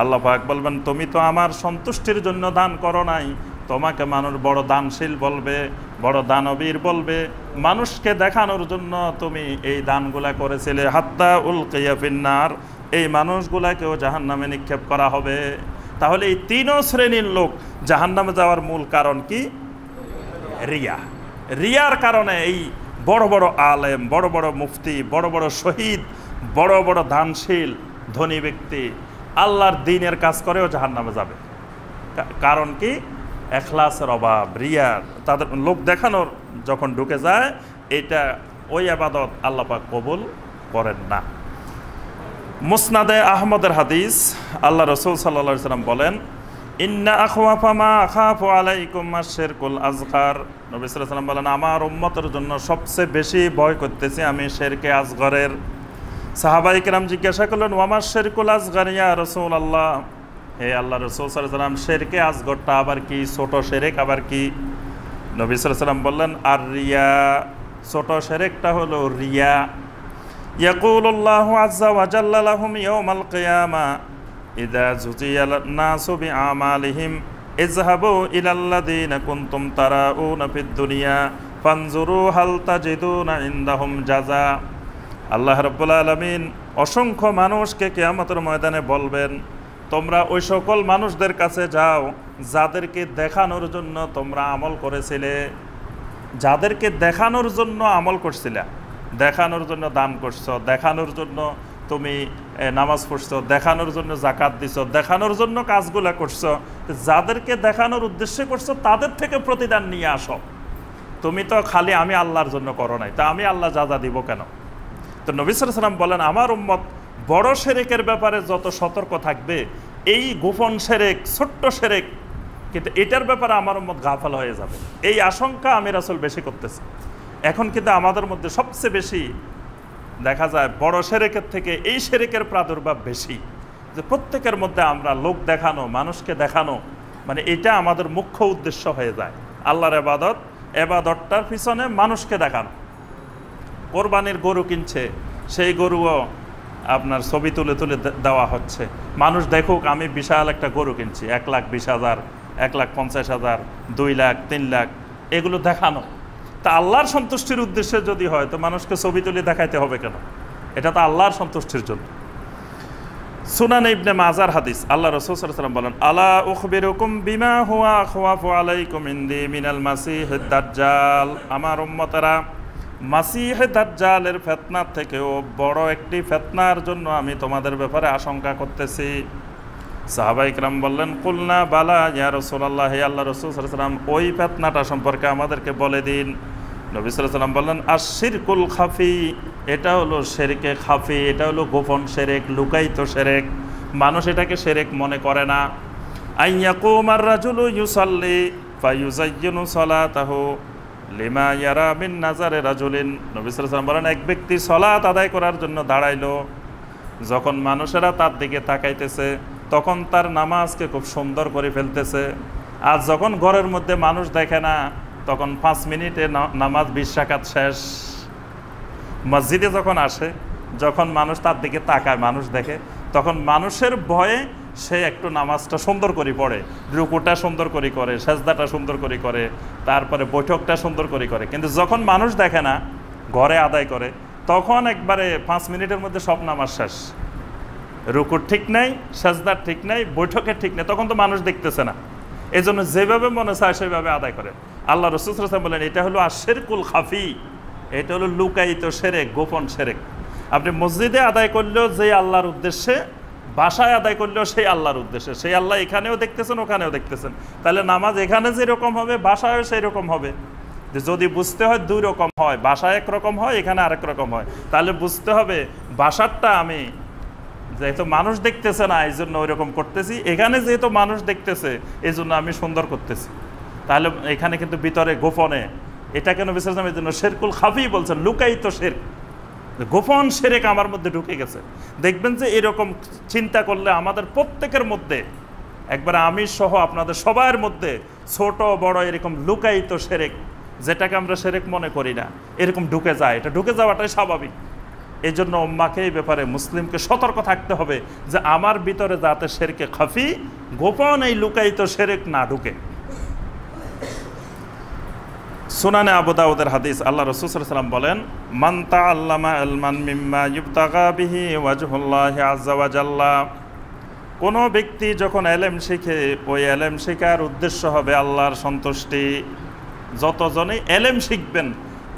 আল্লাহ পাক বলবেন, তুমি তো আমার সন্তুষ্টির জন্য দান করো নাই। তোমাকে মানুষ বড় দানশীল বলবে, বড় দানবীর বলবে। মানুষকে দেখানোর জন্য তুমি এই দানগুলা করেছিলে। হাত্তা উলকিয়া ফিন্নার, এই মানুষগুলাকেও জাহান্নামে নিক্ষেপ করা হবে। তাহলে এই 3 শ্রেণীর লোক জাহান্নামে যাওয়ার মূল কারণ কি? রিয়া। রিয়ার কারণে এই বড় বড় আলেম, বড় বড় মুফতি, বড় বড় শহীদ, বড় বড় দানশীল ধনী ব্যক্তি আল্লাহর দ্বীনের কাজ করেও জাহান্নামে যাবে। কারণ কি? এখলাসের অভাব, রিয়ার। তাদের লোক দেখানোর যখন ঢুকে যায়, এটা ওই ইবাদত আল্লাহ পাক কবুল করেন না। মুসনাদে আহমদের হাদিস, আল্লাহ রাসূল সাল্লাল্লাহু আলাইহি ওয়াসাল্লাম বলেন, ইন্না আখওয়াফা মা আখাফু আলাইকুম আশ-শিরকুল আসগর। নবী সাল্লাল্লাহু আলাইহি ওয়াসাল্লাম বলেন, আমার উম্মতের জন্য সবচেয়ে বেশি ভয় করতেছি আমি শিরকে আসগরের। সাহাবায়ে কেরাম জিজ্ঞাসা করলেন, ওয়া মা শিরকুল আসগর ইয়া রাসূলুল্লাহ? হে আল্লাহ রাসূল সাল্লাল্লাহু আলাইহি ওয়াসাল্লাম, শিরকে আসগরটা আবার কি? ছোট শিরক আবার কি? নবী সাল্লাল্লাহু আলাইহি ওয়াসাল্লাম বললেন, আর রিয়া, ছোট শিরকটা হলো রিয়া। ইয়াকুলুল্লাহু আযজা ওয়া জাল্লা লাহুম ইয়াওমাল কিয়ামা ইযা জুজিয়াল নাসু বিআমালিহিম ইযহাবু ইলাল্লাযীনা কুনতুম তারাউনা ফিদ দুনিয়া ফানজুরু হাল তাজিদুনা ইনদাহুম জাযা। আল্লাহ রাব্বুল আলামিন অসংখ্য মানুষকে কিয়ামতের ময়দানে বলবেন, তোমরা ওই সকল মানুষদের কাছে যাও যাদেরকে দেখানোর জন্য তোমরা আমল করেছিলে, যাদেরকে দেখানোর জন্য আমল করছিলে, দেখানোর জন্য দান করছো, দেখানোর জন্য তুমি নামাজ পড়ছো, দেখানোর জন্য যাকাত দিছো, দেখানোর জন্য কাজগুলা করছো। যাদেরকে দেখানোর উদ্দেশ্যে করছো তাদের থেকে প্রতিদান নিয়ে আসো। তুমি তো খালি আমি আল্লাহর জন্য করো নাই, তা আমি আল্লাহ যা দিব কেন? তো নবী সাল্লাল্লাহু আলাইহি ওয়াসাল্লাম বলেন, আমার উম্মত বড় শিরকের ব্যাপারে যত সতর্ক থাকবে, এই গোপন শিরক, ছোট্ট শিরক, কিন্তু এটার ব্যাপারে আমার উম্মত গাফেল হয়ে যাবে, এই আশঙ্কা আমি রাসূল বেশি করতেছি। এখন কিন্তু আমাদের মধ্যে সবচেয়ে বেশি দেখা যায় বড় শিরকের থেকে এই শিরকের প্রাদুর্ভাব বেশি। যে প্রত্যেকের মধ্যে আমরা লোক দেখানো, মানুষকে দেখানো, মানে এটা আমাদের মুখ্য উদ্দেশ্য হয়ে যায়। আল্লাহর এবাদতটার পিছনে মানুষকে দেখানো। কোরবানির গরু কিনছে, সেই গরুও আপনার ছবি তুলে তুলে দেওয়া হচ্ছে, মানুষ দেখুক আমি বিশাল একটা গরু কিনছি, 1,20,000, 1,50,000, 2 লাখ, 3 লাখ, এগুলো দেখানো। তা আল্লাহর সন্তুষ্টির উদ্দেশ্যে যদি হয় তো মানুষকে ছবি তুলে দেখাইতে হবে কেন? এটা তো আল্লাহর সন্তুষ্টির জন্য। সুনান ইবনে মাজার হাদিস, আল্লাহ রাসূল সাল্লাল্লাহু আলাইহি ওয়াসাল্লাম বলেন, আলা উখবিরুকুম বিমা হুয়া আখওয়াফু আলাইকুম ইনদি মিনাল মাসিহিদ দাজ্জাল। আমার উম্মতেরা, মাসিহে দাজ্জালের ফিতনার থেকেও বড় একটি ফিতনার জন্য আমি তোমাদের ব্যাপারে আশঙ্কা করতেছি। সাহাবায়ে কেরাম বললেন, কুলনা বালা ইয়া রাসূলুল্লাহ, হে আল্লাহর রাসূল সাল্লাল্লাহু আলাইহি ওয়াসাল্লাম, ওই ফিতনাটা সম্পর্কে আমাদেরকে বলে দিন। নবী সাল্লাল্লাহু আলাইহি ওয়াসাল্লাম বললেন, আশ-শিরকুল খাফি, এটা হলো শিরকে খাফি, এটা হলো গোপন শিরক, লুকায়িত শিরক, মানুষ এটাকে শিরক মনে করে না। আইয়াকুমার রাজুলু ইউসাল্লি ফায়ুযায়্যিনু সালাতাহু লিমা ইয়ারা মিন নাজারে রাজুলিন। নবী সাল্লাল্লাহু আলাইহি ওয়াসাল্লাম বলেন, এক ব্যক্তি সালাত আদায় করার জন্য দাঁড়াইলো, যখন মানুষেরা তার দিকে তাকাইতেছে তখন তার নামাজকে খুব সুন্দর করে ফেলতেছে। আর যখন ঘরের মধ্যে মানুষ দেখে না তখন 5 মিনিটে নামাজ 20 রাকাত শেষ। মসজিদে যখন আসে, যখন মানুষ তার দিকে তাকায়, মানুষ দেখে, তখন মানুষের ভয়ে সে একটু নামাজটা সুন্দর করে পড়ে, রুকুটা সুন্দর করে করে, সেজদাটা সুন্দর করে করে, তারপরে বৈঠকটা সুন্দর করে করে। কিন্তু যখন মানুষ দেখে না, ঘরে আদায় করে, তখন একবারে 5 মিনিটের মধ্যে সব নামাজ শেষ। রুকুর ঠিক নাই, সাজদার ঠিক নাই, বৈঠকের ঠিক নাই, তখন তো মানুষ দেখতেছে না। এই জন্য যেভাবে মনে চায় সেভাবে আদায় করে। আল্লাহ রাসূল সাল্লাল্লাহু আলাইহি ওয়াসাল্লাম বলেন এটা হলো আশিরকুল খাফি, এটা হলো লুকায়িত শিরক, গোপন শিরক। আপনি মসজিদে আদায় করলেও যে আল্লাহর উদ্দেশ্যে, বাসায় আদায় করলেও সেই আল্লাহর উদ্দেশ্যে, সেই আল্লাহ এখানেও দেখতেছেন ওখানেও দেখতেছেন। তাহলে নামাজ এখানে যেরকম হবে বাসায়ও সেই রকম হবে। যে যদি বুঝতে হয় দুই রকম হয়, বাসায় একরকম হয় এখানে আরেক রকম হয়, তাহলে বুঝতে হবে বাসারটা আমি যেহেতু মানুষ দেখতেছে না এই জন্য ওই রকম করতেছি, এখানে যেহেতু মানুষ দেখতেছে এই জন্য আমি সুন্দর করতেছি। তাহলে এখানে কিন্তু ভিতরে গোপনে, এটা কেন বিশ্লেষণ, এই জন্য শিরকুল খাফি বলছেন, লুকায়িত শিরক, গোপন শিরক আমার মধ্যে ঢুকে গেছে। দেখবেন যে এরকম চিন্তা করলে আমাদের প্রত্যেকের মধ্যে, একবার আমি সহ আপনাদের সবার মধ্যে ছোট বড় এরকম লুকায়িত শিরক, যেটাকে আমরা শিরক মনে করি না, এরকম ঢুকে যায়। এটা ঢুকে যাওয়াটাই স্বাভাবিক। এই জন্য উম্মাকে এই ব্যাপারে, মুসলিমকে সতর্ক থাকতে হবে যে আমার ভিতরে যাতে শিরকে খাফি, গোপন এই লুকায়িত শিরক না ঢুকে। সুনানে আবু দাউদের হাদিস, আল্লাহ রাসূল সাল্লাল্লাহু আলাইহি ওয়াসাল্লাম বলেন, মান তাআল্লামা ইলমান মিম্মা ইবতাগা বিহি ওয়াজহুল্লাহি আযজা ওয়া জাল্লা, কোনো ব্যক্তি যখন ইলম শিখে, ওই ইলম শেখার উদ্দেশ্য হবে আল্লাহর সন্তুষ্টি। যতজনই ইলম শিখবেন,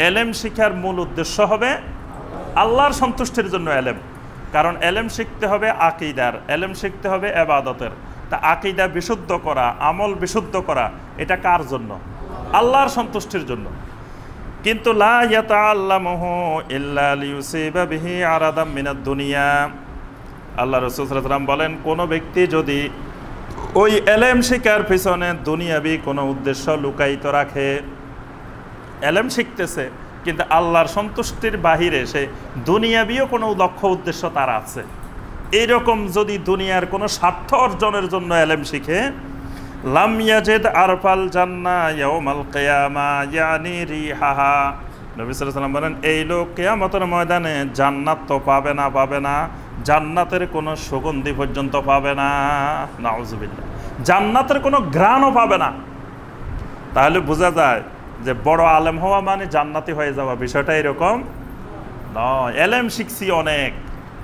ইলম শিখার মূল উদ্দেশ্য হবে আল্লাহর সন্তুষ্টির জন্য ইলম। কারণ ইলম শিখতে হবে আকীদার, ইলম শিখতে হবে ইবাদতের। তা আকীদা বিশুদ্ধ করা, আমল বিশুদ্ধ করা, এটা কার জন্য? আল্লাহর সন্তুষ্টির জন্য। কিন্তু লা ইয়াতাআল্লামুহু ইল্লা লিয়ুসিবা বিহি আরাদাম মিনাদ দুনিয়া, আল্লাহ রাসূল সাল্লাল্লাহু আলাইহি ওয়াসাল্লাম বলেন, কোনো ব্যক্তি যদি ওই ইলম শিখার পিছনে দুনিয়াবি কোনো উদ্দেশ্য লুকায়িত রাখে, ইলম শিখতেছে কিন্তু আল্লাহর সন্তুষ্টির বাহিরে সে দুনিয়াবিও কোনো লক্ষ্য উদ্দেশ্য তার আছে, এইরকম যদি দুনিয়ার কোনো স্বার্থ অর্জনের জন্য ইলম শিখে, লাম ইয়াজিদ আরফাল জান্নাহ ইয়াউমাল কিয়ামা ইয়ানি রিহাহা, নবী সাল্লাল্লাহু আলাইহি ওয়াসাল্লাম বলেন এই লোক কিয়ামতের ময়দানে জান্নাত তো পাবে না, জান্নাতের কোনো সুগন্ধি পর্যন্ত পাবে না, নাউজুবিল্লাহ, জান্নাতের কোনো ঘ্রাণও পাবে না। তাহলে বোঝা যায় যে বড় আলেম হওয়া মানে জান্নাতি হয়ে যাওয়া, বিষয়টা এরকম নয়। ইলম শিখছি অনেক,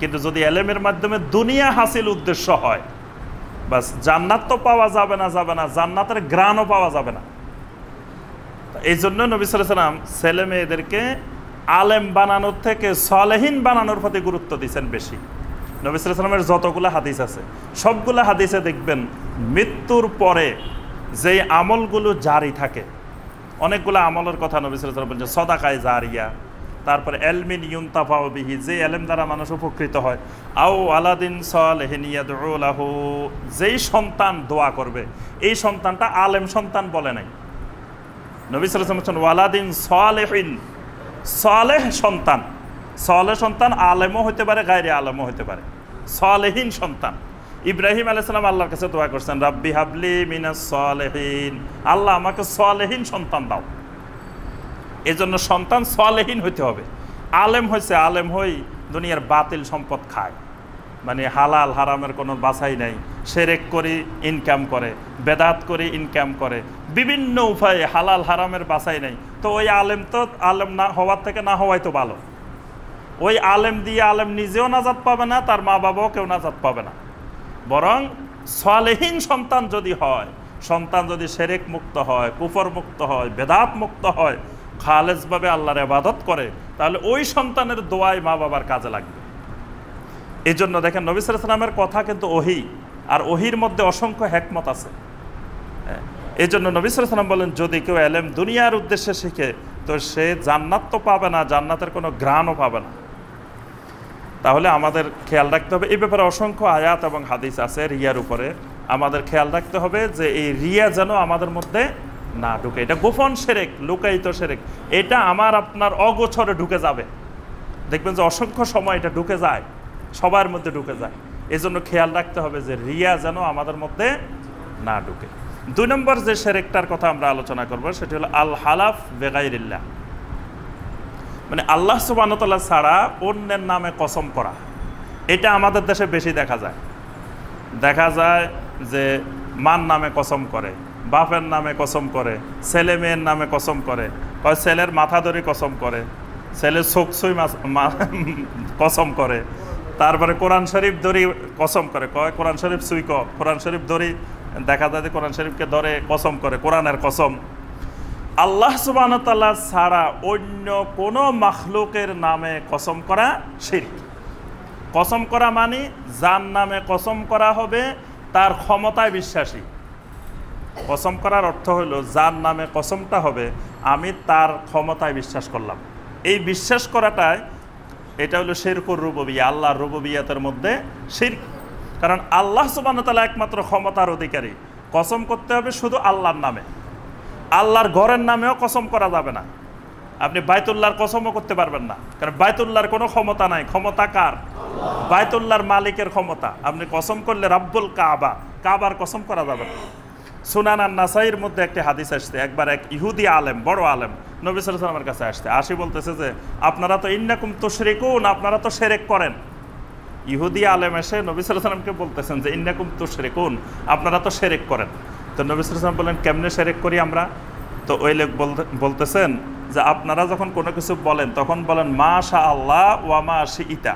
কিন্তু যদি ইলমের মাধ্যমে দুনিয়া হাসিল উদ্দেশ্য হয়, বাস জান্নাত তো পাওয়া যাবে না, জান্নাতের ঘ্রাণও পাওয়া যাবে না। এই জন্য নবী সাল্লাল্লাহু আলাইহি ওয়াসাল্লাম ছেলে মেয়েদেরকে আলেম বানানোর থেকে সালেহীন বানানোর প্রতি গুরুত্ব দিয়েছেন বেশি। নবী সাল্লাল্লাহু আলাইহি ওয়াসাল্লামের যতগুলো হাদিস আছে সবগুলো হাদিসে দেখবেন মৃত্যুর পরে যেই আমলগুলো জারি থাকে, অনেকগুলো আমলের কথা নবী সাল্লাল্লাহু আলাইহি ওয়াসাল্লাম বলেছেন, সদাকায়ে জারিয়া, তারপরে ইলমিন ইউনতাফাউ বিহি, যে ইলম দ্বারা মানুষ উপকৃত হয়, আও আলাদিন সালেহিন ইয়াদউ লাহু, যেই সন্তান দোয়া করবে, এই সন্তানটা আলেম সন্তান বলে নাই। নবী সাল্লাল্লাহু আলাইহি ওয়াসাল্লাম বলেছেন ওয়ালাদিন সালেহিন, সালেহ সন্তান, সালেহ সন্তান আলেমও হতে পারে, গায়রে আলেমও হতে পারে, সালেহিন সন্তান। ইব্রাহিম আলাইহিস সালাম আল্লাহর কাছে দোয়া করছেন, রাব্বি হাবলি মিনাস সালেহিন, আল্লাহ আমাকে সালেহিন সন্তান দাও। এজন্য সন্তান সালেহিন হইতে হবে। আলেম হয়েছে, আলেম হই দুনিয়ার বাতিল সম্পদ খায়, মানে হালাল হারামের কোনো বাছাই নাই, শিরক করি ইনকাম করে, বেদাত করি ইনকাম করে, বিভিন্ন উপায়ে হালাল হারামের বাছাই নাই। তো ওই আলেম তো আলেম না হওয়ার থেকে না হওয়াই তো ভালো। ওই আলেম দিয়ে আলেম নিজেও নাজাত পাবে না, তার মা বাবাও কেউ নাজাত পাবে না। বরং সালেহীন সন্তান যদি হয়, সন্তান যদি শিরক মুক্ত হয়, কুফর মুক্ত হয়, বেদাত মুক্ত হয়, খালেসভাবে আল্লাহর ইবাদত করে, তাহলে ওই সন্তানের দোয়ায় মা বাবার কাজে লাগবে। এই জন্য দেখেন নবী সাল্লাল্লাহু আলাইহি ওয়াসাল্লামের কথা কিন্তু ওহী, আর ওহীর মধ্যে অসংখ্য হিকমত আছে। এই জন্য নবী সাল্লাল্লাহু আলাইহি ওয়াসাল্লাম বলেন, যদি কেউ ইলম দুনিয়ার উদ্দেশ্যে শিখে তো সে জান্নাত তো পাবে না, জান্নাতের কোনো ঘ্রাণও পাবে না। তাহলে আমাদের খেয়াল রাখতে হবে, এই ব্যাপারে অসংখ্য আয়াত এবং হাদিস আছে রিয়ার উপরে। আমাদের খেয়াল রাখতে হবে যে এই রিয়া যেন আমাদের মধ্যে না ঢুকে। এটা গোপন শিরক, লুকায়িত শিরক, এটা আমার আপনার অগোচরে ঢুকে যাবে। দেখবেন যে অসংখ্য সময় এটা ঢুকে যায়, সবার মধ্যে ঢুকে যায়। এই জন্য খেয়াল রাখতে হবে যে রিয়া যেন আমাদের মধ্যে না ঢুকে। 2 নম্বর যে শিরকটার কথা আমরা আলোচনা করব সেটি হলো আল হালাফ বিগাইরিল্লাহ, মানে আল্লাহ সুবহানাহু ওয়া তাআলা ছাড়া অন্যের নামে কসম করা। এটা আমাদের দেশে বেশি দেখা যায় যে মার নামে কসম করে, বাপের নামে কসম করে, ছেলে মেয়ের নামে কসম করে, ছেলের মাথা ধরে কসম করে, ছেলের চোখ ছুঁই কসম করে, তারপরে কোরআন শরীফ ধরি কসম করে, কয় কোরআন শরীফ সুইক, কোরআন শরীফ ধরি, দেখা যায় যে কোরআন শরীফকে ধরে কসম করে, কোরআনের কসম। আল্লাহ সুবহানাহু ওয়া তাআলা ছাড়া অন্য কোনো মাখলুকের নামে কসম করা শিরক। কসম করা মানে যার নামে কসম করা হবে তার ক্ষমতায় বিশ্বাসী। কসম করার অর্থ হলো যার নামে কসমটা হবে আমি তার ক্ষমতায় বিশ্বাস করলাম। এই বিশ্বাস করাটাই এটা হলো শিরকুর রুবুবিয়্যাহ, আল্লাহর রুবুবিয়্যাতের মধ্যে শিরক। কারণ আল্লাহ সুবহানাহু ওয়া তাআলা একমাত্র ক্ষমতার অধিকারী। কসম করতে হবে শুধু আল্লাহর নামে। আল্লাহর ঘরের নামেও কসম করা যাবে না। আপনি বাইতুল্লাহর কসমও করতে পারবেন না, কারণ বাইতুল্লাহর কোনো ক্ষমতা নাই। ক্ষমতা কার? বাইতুল্লাহর মালিকের ক্ষমতা। আপনি কসম করলে রাব্বুল কাবা, কাবার কসম করা যাবে না। সুনান আন-নাসাইর মধ্যে একটি হাদিস আসছে, একবার এক ইহুদি আলেম, বড় আলেম নবী সাল্লাল্লাহু আলাইহি ওয়াসাল্লামের কাছে আসি বলতেছে যে আপনারা তো ইন্নাকুম তুশরিকুন, আপনারা তো শিরক করেন। ইহুদি আলেম এসে নবী সাল্লাল্লাহু আলাইহি ওয়াসাল্লামকে বলতেছেন যে ইন্নাকুম তুশরিকুন, আপনারা তো শিরক করেন। তো নবী সাল্লাল্লাহু আলাইহি ওয়াসাল্লাম বলেন কেমনে শিরক করি আমরা? তো ওই লোক বলতেছেন যে আপনারা যখন কোনো কিছু বলেন তখন বলেন মাশা আল্লাহ ওয়া মা শিইতা,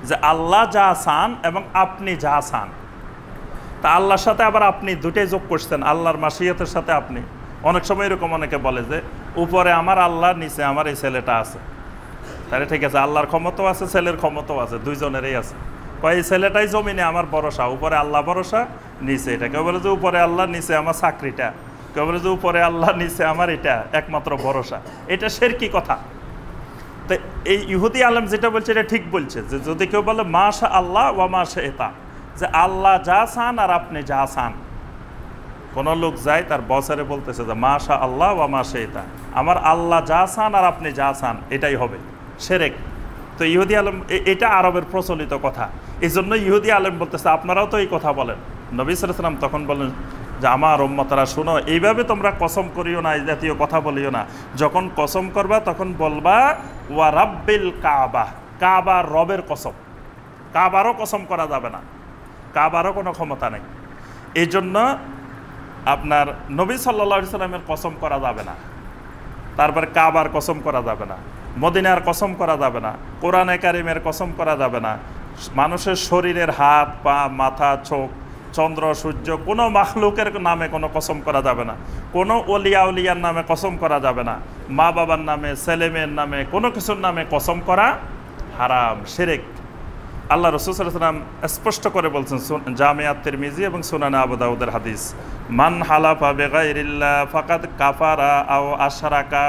যে আল্লাহ যা চান এবং আপনি যা চান। তা আল্লাহর সাথে আবার আপনি দুটাই যোগ করছেন, আল্লাহর মাশিয়াতের সাথে আপনি। অনেক সময় এরকম অনেকে বলে যে উপরে আমার আল্লাহ, নিচে আমার এই ছেলেটা আছে। তাহলে ঠিক আছে, আল্লাহর ক্ষমতাও আছে, ছেলের ক্ষমতাও আছে, দুইজনেরই আছে। কয় এই ছেলেটাই জমিনে আমার ভরসা, উপরে আল্লাহ ভরসা, নিচে এটা। কেউ বলে যে উপরে আল্লাহ, নিচে আমার চাকরিটা। কেউ বলে যে উপরে আল্লাহ, নিচে আমার এটা একমাত্র ভরসা। এটা শিরকি কথা। তো এই ইহুদি আলেম যেটা বলছে এটা ঠিক বলছে, যে যদি কেউ বলে মাশা আল্লাহ ওয়া মা শিইতা, যে আল্লাহ যা চান আর আপনি যা চান। কোন লোক যায় তার বসরে বলতেছে যে মাশা আল্লাহ ওয়া মা শিইতা, আমার আল্লাহ যা চান আর আপনি যা চান এটাই হবে, শিরক। তো ইহুদি আলেম, এটা আরবের প্রচলিত কথা, এই জন্য ইহুদি আলেম বলতেছে আপনারাও তো এই কথা বলেন। নবী সাল্লাল্লাহু আলাইহি ওয়াসাল্লাম তখন বলেন যে আমার উম্মতরা শুনো, এইভাবে তোমরা কসম করিও না, এই জাতীয় কথা বলিও না। যখন কসম করবা তখন বলবা ওয়া রাব্বিল কাবা, কাবার রবের কসম। কাবারও কসম করা যাবে না, কাবারও কোনো ক্ষমতা নেই। এই জন্য আপনার নবী সাল্লাল্লাহু আলাইহি সাল্লামের কসম করা যাবে না, তারপরে কাবার কসম করা যাবে না, মদিনার কসম করা যাবে না, কোরআনে কারিমের কসম করা যাবে না, মানুষের শরীরের হাত পা মাথা চোখ চন্দ্র সূর্য কোনো মাখলুকের নামে কোনো কসম করা যাবে না, কোনো ওলিয়া উলিয়ার নামে কসম করা যাবে না, মা বাবার নামে ছেলেমেয়ের নামে কোনো কিছুর নামে কসম করা হারাম, শিরক। আল্লাহ রাসূল সাল্লাল্লাহু আলাইহি ওয়াসাল্লাম স্পষ্ট করে বলছেন, জামিআ তিরমিজি এবং সুনানে আবু দাউদের হাদিস, মান হালাফা বিগাইরিল্লাহ ফাকাদ কাফারা আও আশরাকা,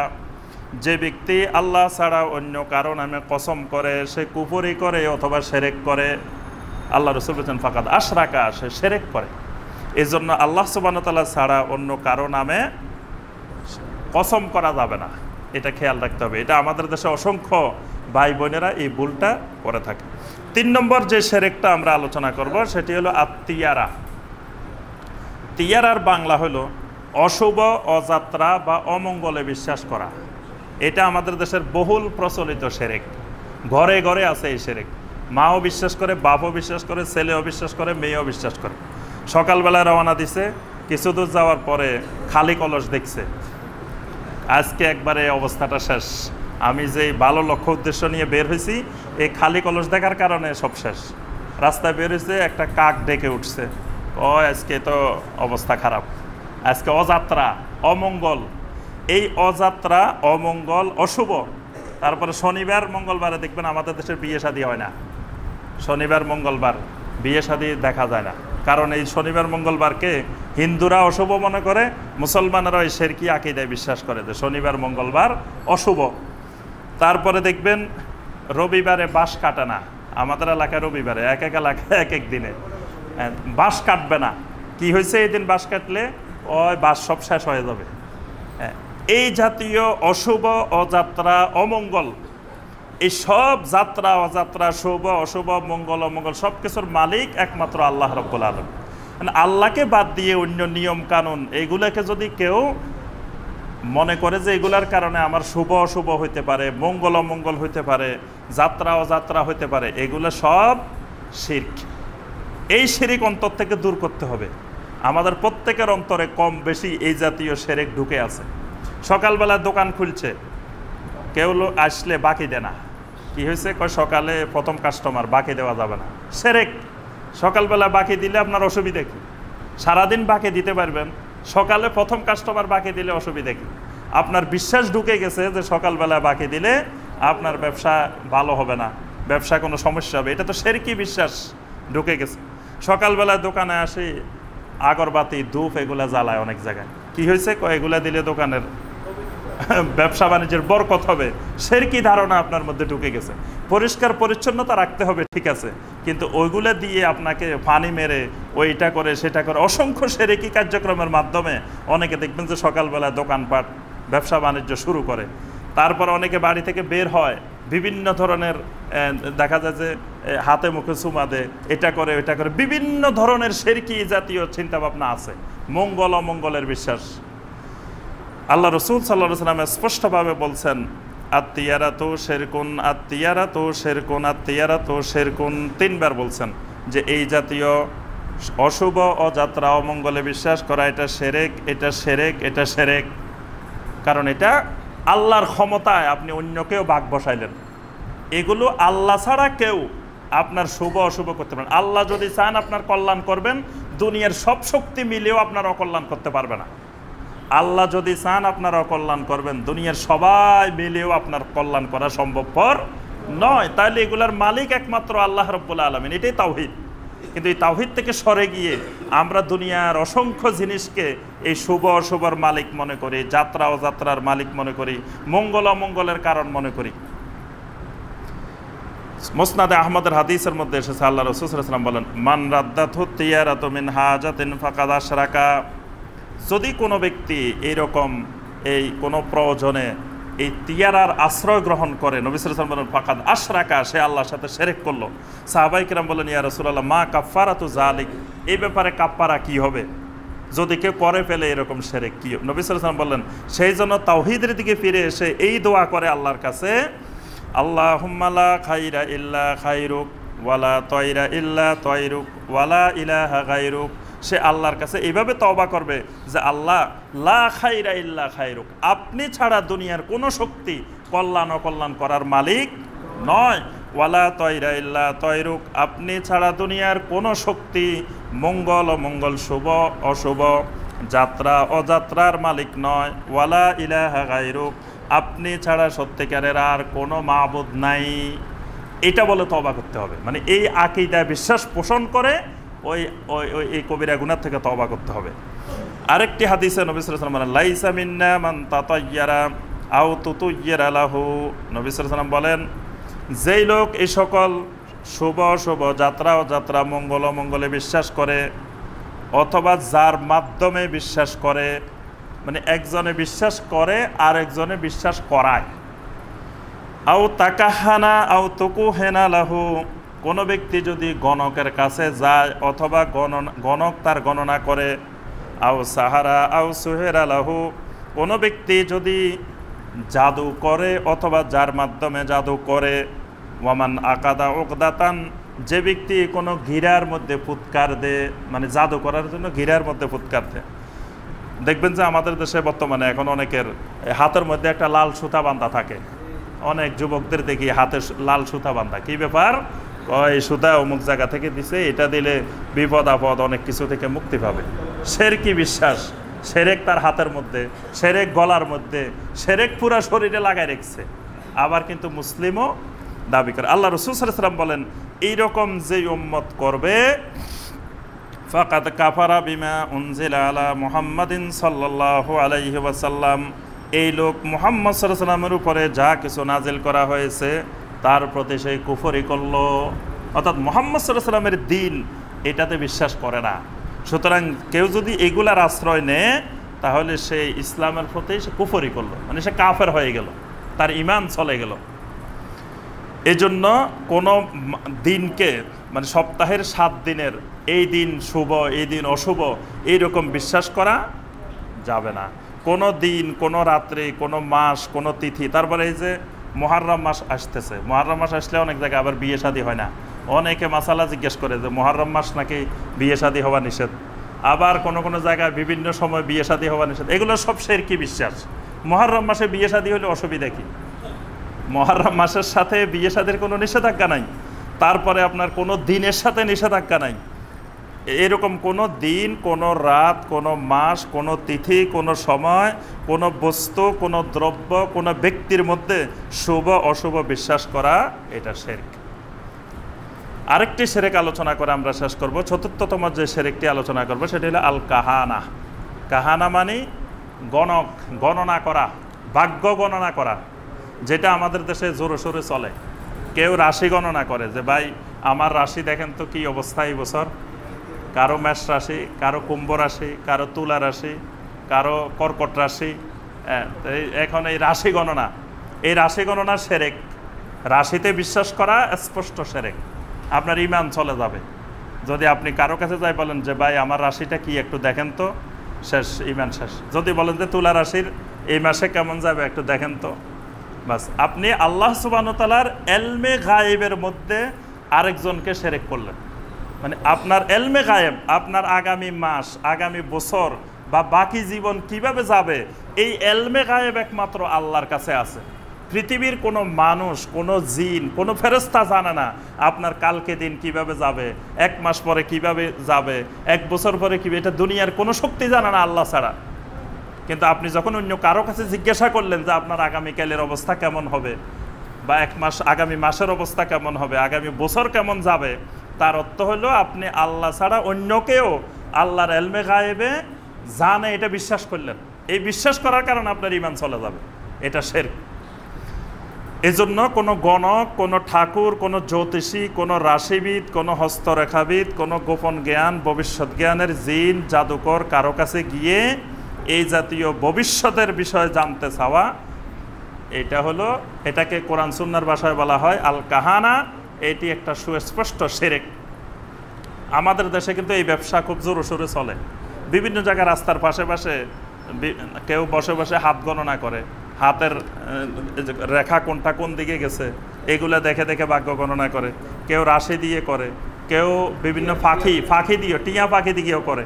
যে ব্যক্তি আল্লাহ ছাড়া অন্য কারো নামে কসম করে সে কুফরি করে অথবা শিরক করে। আল্লাহ রাসূল বলেছেন ফাকাদ আশরাকা, সে শিরক করে। এই জন্য আল্লাহ সুবহানাহু ওয়া তাআলা ছাড়া অন্য কারো নামে কসম করা যাবে না, এটা খেয়াল রাখতে হবে। এটা আমাদের দেশে অসংখ্য ভাই বোনেরা এই ভুলটা করে থাকে। 3 নম্বর যে শিরকটা আমরা আলোচনা করব সেটি হলো আত্মীয়ারা। তিয়ারার বাংলা হলো অশুভ, অযাত্রা বা অমঙ্গলে বিশ্বাস করা। এটা আমাদের দেশের বহুল প্রচলিত শিরক, ঘরে ঘরে আছে এই শিরক। মাও বিশ্বাস করে, বাপও বিশ্বাস করে, ছেলেও বিশ্বাস করে, মেয়েও বিশ্বাস করে। সকালবেলায় রওনা দিছে, কিছু দূর যাওয়ার পরে খালি কলস দেখছে, আজকে একবারে অবস্থাটা শেষ। আমি যে ভালো লক্ষ্য উদ্দেশ্য নিয়ে বের হয়েছি, এই খালি কলস দেখার কারণে সব শেষ। রাস্তায় বের হয়েছে, একটা কাক ডেকে উঠছে, ও আজকে তো অবস্থা খারাপ, আজকে অযাত্রা, অমঙ্গল। এই অযাত্রা, অমঙ্গল, অশুভ। তারপরে শনিবার মঙ্গলবারে দেখবেন আমাদের দেশের বিয়ে শাদী হয় না, শনিবার মঙ্গলবার বিয়ে শাদী দেখা যায় না। কারণ এই শনিবার মঙ্গলবারকে হিন্দুরা অশুভ মনে করে, মুসলমানেরা ওই শিরকি আকীদায় বিশ্বাস করে যে শনিবার মঙ্গলবার অশুভ। তারপরে দেখবেন রবিবারে বাঁশ কাটে না, আমাদের এলাকায় রবিবারে, এক এক এলাকায় এক এক দিনে বাঁশ কাটবে না। কি হয়েছে এই দিন বাঁশ কাটলে ওই বাঁশ সব শেষ হয়ে যাবে। এই জাতীয় অশুভ, অযাত্রা, অমঙ্গল, এই সব যাত্রা অযাত্রা, শুভ অশুভ, মঙ্গল অমঙ্গল সব কিছুর মালিক একমাত্র আল্লাহ রাব্বুল আলামিন। আল্লাহকে বাদ দিয়ে অন্য নিয়ম কানুন এইগুলাকে যদি কেউ মনে করে যে এগুলার কারণে আমার শুভ অশুভ হইতে পারে, মঙ্গল অমঙ্গল হইতে পারে, যাত্রা অযাত্রা হইতে পারে, এগুলো সব শিরক। এই শিরক অন্তর থেকে দূর করতে হবে। আমাদের প্রত্যেকের অন্তরে কম বেশি এই জাতীয় শিরক ঢুকে আছে। সকালবেলা দোকান খুলছে, কেউ আসলে বাকি দেয় না, কি হয়েছে, কয় সকালে প্রথম কাস্টমার, বাকি দেওয়া যাবে না। শিরক। সকালবেলা বাকি দিলে আপনার অসুবিধা কি? সারাদিন বাকি দিতে পারবেন, সকালে প্রথম কাস্টমার বাকি দিলে অসুবিধা কি? আপনার বিশ্বাস ঢুকে গেছে যে সকালবেলা বাকি দিলে আপনার ব্যবসা ভালো হবে না, ব্যবসা কোনো সমস্যা হবে। এটা তো শিরকি বিশ্বাস ঢুকে গেছে। সকালবেলা দোকানে আসি আগরবাতি, ধূপ এগুলা জ্বালায় অনেক জায়গায়। কি হয়েছে, এগুলা দিলে দোকানের ব্যবসা বাণিজ্যের বরকত হবে। শিরকি ধারণা আপনার মধ্যে ঢুকে গেছে। পরিষ্কার পরিচ্ছন্নতা রাখতে হবে, ঠিক আছে, কিন্তু ওইগুলা দিয়ে আপনাকে পানি মেরে ওইটা করে সেটা করে অসংখ্য শিরকি কার্যক্রমের মাধ্যমে অনেকে দেখবেন যে সকালবেলা দোকানপাট ব্যবসা বাণিজ্য শুরু করে। তারপর অনেকে বাড়ি থেকে বের হয়, বিভিন্ন ধরনের দেখা যায় যে হাতে মুখে চুমা দেয়, এটা করে ওইটা করে, বিভিন্ন ধরনের শিরকি জাতীয় চিন্তাভাবনা আছে, মঙ্গল অমঙ্গলের বিশ্বাস। আল্লাহ রসুল সাল্লাল্লাহু আলাইহি ওয়াসাল্লাম স্পষ্টভাবে বলছেন, আত্মিয়ারাতু শিরকুন, আত্মিয়ারাতু শিরকুন, আত্মিয়ারাতু শিরকুন, 3 বার বলছেন যে এই জাতীয় অশুভ অযাত্রা অমঙ্গলে বিশ্বাস করা এটা শিরক, এটা শিরক, এটা শিরক। কারণ এটা আল্লাহর ক্ষমতায় আপনি অন্যকেও ভাগ বসাইলেন। এগুলো আল্লাহ ছাড়া কেউ আপনার শুভ অশুভ করতে পারেন। আল্লাহ যদি চান আপনার কল্যাণ করবেন, দুনিয়ার সব শক্তি মিলেও আপনার অকল্যাণ করতে পারবে না। আল্লাহ যদি চান আপনার অকল্যাণ করবেন, দুনিয়ার সবাই মিলেও আপনার কল্যাণ করা সম্ভবপর নয়। তাহলে এগুলার মালিক একমাত্র আল্লাহ রাব্বুল আলামিন। এটাই তাওহীদ। কিন্তু এই তাওহীদ থেকে সরে গিয়ে আমরা দুনিয়ার অসংখ্য জিনিসকে এই শুভ অশুভর মালিক মনে করি, যাত্রা ও যাত্রার মালিক মনে করি, মঙ্গল অমঙ্গলের কারণ মনে করি। মুসনাদে আহমদের হাদিসের মধ্যে এসেছে, আল্লাহ রাসূল সাল্লাল্লাহু আলাইহি ওয়াসাল্লাম বলেন, মান রাদ্দাতহু তিয়ারাতু মিন হাজাতিন ফাকাদ আশরাকা। যদি কোনো ব্যক্তি এইরকম এই কোনো প্রয়োজনে এই তিয়ারার আশ্রয় গ্রহণ করে, নবী সাল্লাল্লাহু আলাইহি ওয়াসাল্লাম বলেন ফাকাদ আশরাকা, সে আল্লাহর সাথে শিরক করলো। সাহাবায়ে কেরাম বলেন, ইয়া রাসূলুল্লাহ মা কাফফারাতু যালিক, এই ব্যাপারে কাফফারা কি হবে যদি কেউ করে ফেলে এরকম শিরক? কি? নবী সাল্লাল্লাহু আলাইহি ওয়াসাল্লাম বললেন, সেই জন্য তাওহীদের দিকে ফিরে এসে এই দোয়া করে আল্লাহর কাছে, আল্লাহুম্মা লা খাইরা ইল্লা খাইরুক ওয়ালা তয়রা ইল্লা তয়রুক ওয়ালা ইলাহা গায়রুক। সে আল্লাহর কাছে এইভাবে তওবা করবে যে আল্লাহ লা খাইরা ইল্লা খাইরুক, আপনি ছাড়া দুনিয়ার কোনো শক্তি কল্যাণ অকল্যাণ করার মালিক নয়। ওয়ালা তয়রা ইল্লা তয়রুক, আপনি ছাড়া দুনিয়ার কোনো শক্তি মঙ্গল অমঙ্গল, শুভ অশুভ, যাত্রা অযাত্রার মালিক নয়। ওয়ালা ইলাহা গায়রুক, আপনি ছাড়া সত্যিকারের আর কোনো মাবুদ নাই। এটা বলে তওবা করতে হবে। মানে এই আকীদা বিশ্বাস পোষণ করে ওই এই কবিরা গুনাহ থেকে তওবা করতে হবে। আরেকটি হাদিসে নবী সাল্লাল্লাহু আলাইহি ওয়াসাল্লাম বলেন, লাইসা মিন্না মান তাতায়্যারা আও তুতায়্যারা লাহু। নবী সাল্লাল্লাহু আলাইহি ওয়াসাল্লাম বলেন, যেই লোক এই সকল শুভ অশুভ, যাত্রা ও যাত্রা, মঙ্গল অমঙ্গলে বিশ্বাস করে, অথবা যার মাধ্যমে বিশ্বাস করে, মানে একজনে বিশ্বাস করে আর একজনে বিশ্বাস করায়, আও তাকাহানা আও তুকুহেনা লাহু, কোনো ব্যক্তি যদি গণকের কাছে যায় অথবা গণক তার গণনা করে, আও সাহারা আও সুহেরা লাহু, কোনো ব্যক্তি যদি জাদু করে অথবা যার মাধ্যমে জাদু করে, ওয়ামান আকাদা উকদাতান, যে ব্যক্তি কোনো ঘিরার মধ্যে ফুৎকার দেয়, মানে জাদু করার জন্য ঘিরার মধ্যে ফুৎকার দেয়। দেখবেন যে আমাদের দেশে বর্তমানে এখন অনেকের হাতের মধ্যে একটা লাল সুতা বাঁধা থাকে। অনেক যুবকদের দেখি হাতে লাল সুতা বাঁধা। কি ব্যাপার? এই সুতা অমুক জায়গা থেকে দিছে, এটা দিলে বিপদ আপদ অনেক কিছু থেকে মুক্তি পাবে। শিরকি বিশ্বাস। শিরক তার হাতের মধ্যে, শিরক গলার মধ্যে, শিরক পুরা শরীরে লাগাই রেখেছে, আবার কিন্তু মুসলিমও দাবি করে। আল্লাহ রাসূল সাল্লাল্লাহু আলাইহি ওয়াসাল্লাম বলেন, এইরকম যে উম্মত করবে, ফাকাদ কাফারা বিমা উনজিলা আলা মুহাম্মাদিন সাল্লাল্লাহু আলাইহি ওয়াসাল্লাম, এই লোক মুহাম্মদ সাল্লাল্লাহু আলাইহি ওয়াসাল্লামের উপরে যা কিছু নাজিল করা হয়েছে তার প্রতি সেই কুফরি করলো। অর্থাৎ মুহাম্মদ সাল্লাল্লাহু আলাইহি ওয়াসাল্লামের দিন এটাতে বিশ্বাস করে না। সুতরাং কেউ যদি এগুলার আশ্রয় নেয় তাহলে সে ইসলামের প্রতি সে কুফরি করলো, মানে সে কাফের হয়ে গেল, তার ঈমান চলে গেল। এজন্য কোনো দিনকে, মানে সপ্তাহের 7 দিনের এই দিন শুভ এই দিন অশুভ এইরকম বিশ্বাস করা যাবে না। কোনো দিন, কোনো রাত্রি, কোনো মাস, কোনো তিথি। তারপরে এই যে মুহররম মাস আসতেছে, মুহররম মাস আসলে অনেক জায়গায় আবার বিয়ে শাদী হয় না। অনেকে মাসালা জিজ্ঞেস করে যে মুহররম মাস নাকি বিয়ে শাদী হওয়া নিষেধ, আবার কোনো কোনো জায়গায় বিভিন্ন সময় বিয়ে শাদী হওয়া নিষেধ। এগুলো সব শিরকি বিশ্বাস। মুহররম মাসে বিয়ে শাদী হলে অসুবিধা কি? মুহররম মাসের সাথে বিয়ে শাদীর কোনো নিষেধাজ্ঞা নাই, তারপরে আপনার কোনো দিনের সাথে নিষেধাজ্ঞা নাই। এরকম কোনো দিন, কোনো রাত, কোনো মাস, কোনো তিথি, কোনো সময়, কোনো বস্তু, কোনো দ্রব্য, কোনো ব্যক্তির মধ্যে শুভ অশুভ বিশ্বাস করা, এটা শিরক। আরেকটি শিরক আলোচনা করে আমরা শেষ করব। চতুর্থতম যে শিরকটি আলোচনা করব সেটা হলো আল কাহানা। কাহানা মানে গণনা করা, ভাগ্য গণনা করা, যেটা আমাদের দেশে জোরে সোরে চলে। কেউ রাশি গণনা করে যে ভাই আমার রাশি দেখেন তো কি অবস্থা এই বছর, কারো মেষ রাশি, কারো কুম্ভ রাশি, কারো তুলা রাশি, কারো কর্কট রাশি। এখন এই রাশি গণনা, এই রাশি গণনা শিরক। রাশিতে বিশ্বাস করা স্পষ্ট শিরক, আপনার ঈমান চলে যাবে। যদি আপনি কারো কাছে যাই বলেন যে ভাই আমার রাশিটা কি একটু দেখেন তো, শেষ, ঈমান শেষ। যদি বলেন যে তুলা রাশির এই মাসে কেমন যাবে একটু দেখেন তো, বাস আপনি আল্লাহ সুবহানাহু ওয়া তাআলার ইলমে গায়েবের মধ্যে আরেকজনকে শিরক করলেন। মানে আপনার ইলমে গায়েব, আপনার আগামী মাস, আগামী বছর বা বাকি জীবন কিভাবে যাবে, এই ইলমে গায়েব একমাত্র আল্লাহর কাছে আছে। পৃথিবীর কোনো মানুষ, কোনো জিন, কোনো ফেরেশতা জানে না আপনার কালকে দিন কিভাবে যাবে, এক মাস পরে কিভাবে যাবে, এক বছর পরে কিভাবে, এটা দুনিয়ার কোনো শক্তি জানে না আল্লাহ ছাড়া। কিন্তু আপনি যখন অন্য কারো কাছে জিজ্ঞাসা করলেন যে আপনার আগামীকালের অবস্থা কেমন হবে, বা এক মাস আগামী মাসের অবস্থা কেমন হবে, আগামী বছর কেমন যাবে, তার অর্থ হলো আপনি আল্লাহ ছাড়া অন্যকেও আল্লাহর ইলমে গায়েবে জানে এটা বিশ্বাস করলেন। এই বিশ্বাস করার কারণে আপনার ঈমান চলে যাবে, এটা শিরক। এজন্য কোনো গণক, কোনো ঠাকুর, কোনো জ্যোতিষী, কোনো রাশিবিদ, কোনো হস্তরেখাবিদ, কোনো গোপন জ্ঞান, ভবিষ্যৎ জ্ঞানের জিন, জাদুকর কারো কাছে গিয়ে এই জাতীয় ভবিষ্যতের বিষয় জানতে চাওয়া, এটা হলো, এটাকে কোরআন সুন্নাহর ভাষায় বলা হয় আল কাহানা। এটি একটা সুস্পষ্ট শিরক। আমাদের দেশে কিন্তু এই ব্যবসা খুব জোরে সোরে চলে। বিভিন্ন জায়গায় রাস্তার পাশে পাশে কেউ বসে বসে হাত গণনা করে, হাতের রেখা কোনটা কোন দিকে গেছে এগুলো দেখে দেখে ভাগ্য গণনা করে। কেউ রাশি দিয়ে করে, কেউ বিভিন্ন ফাঁকি দিয়ে, টিয়া পাখি দিয়েও করে।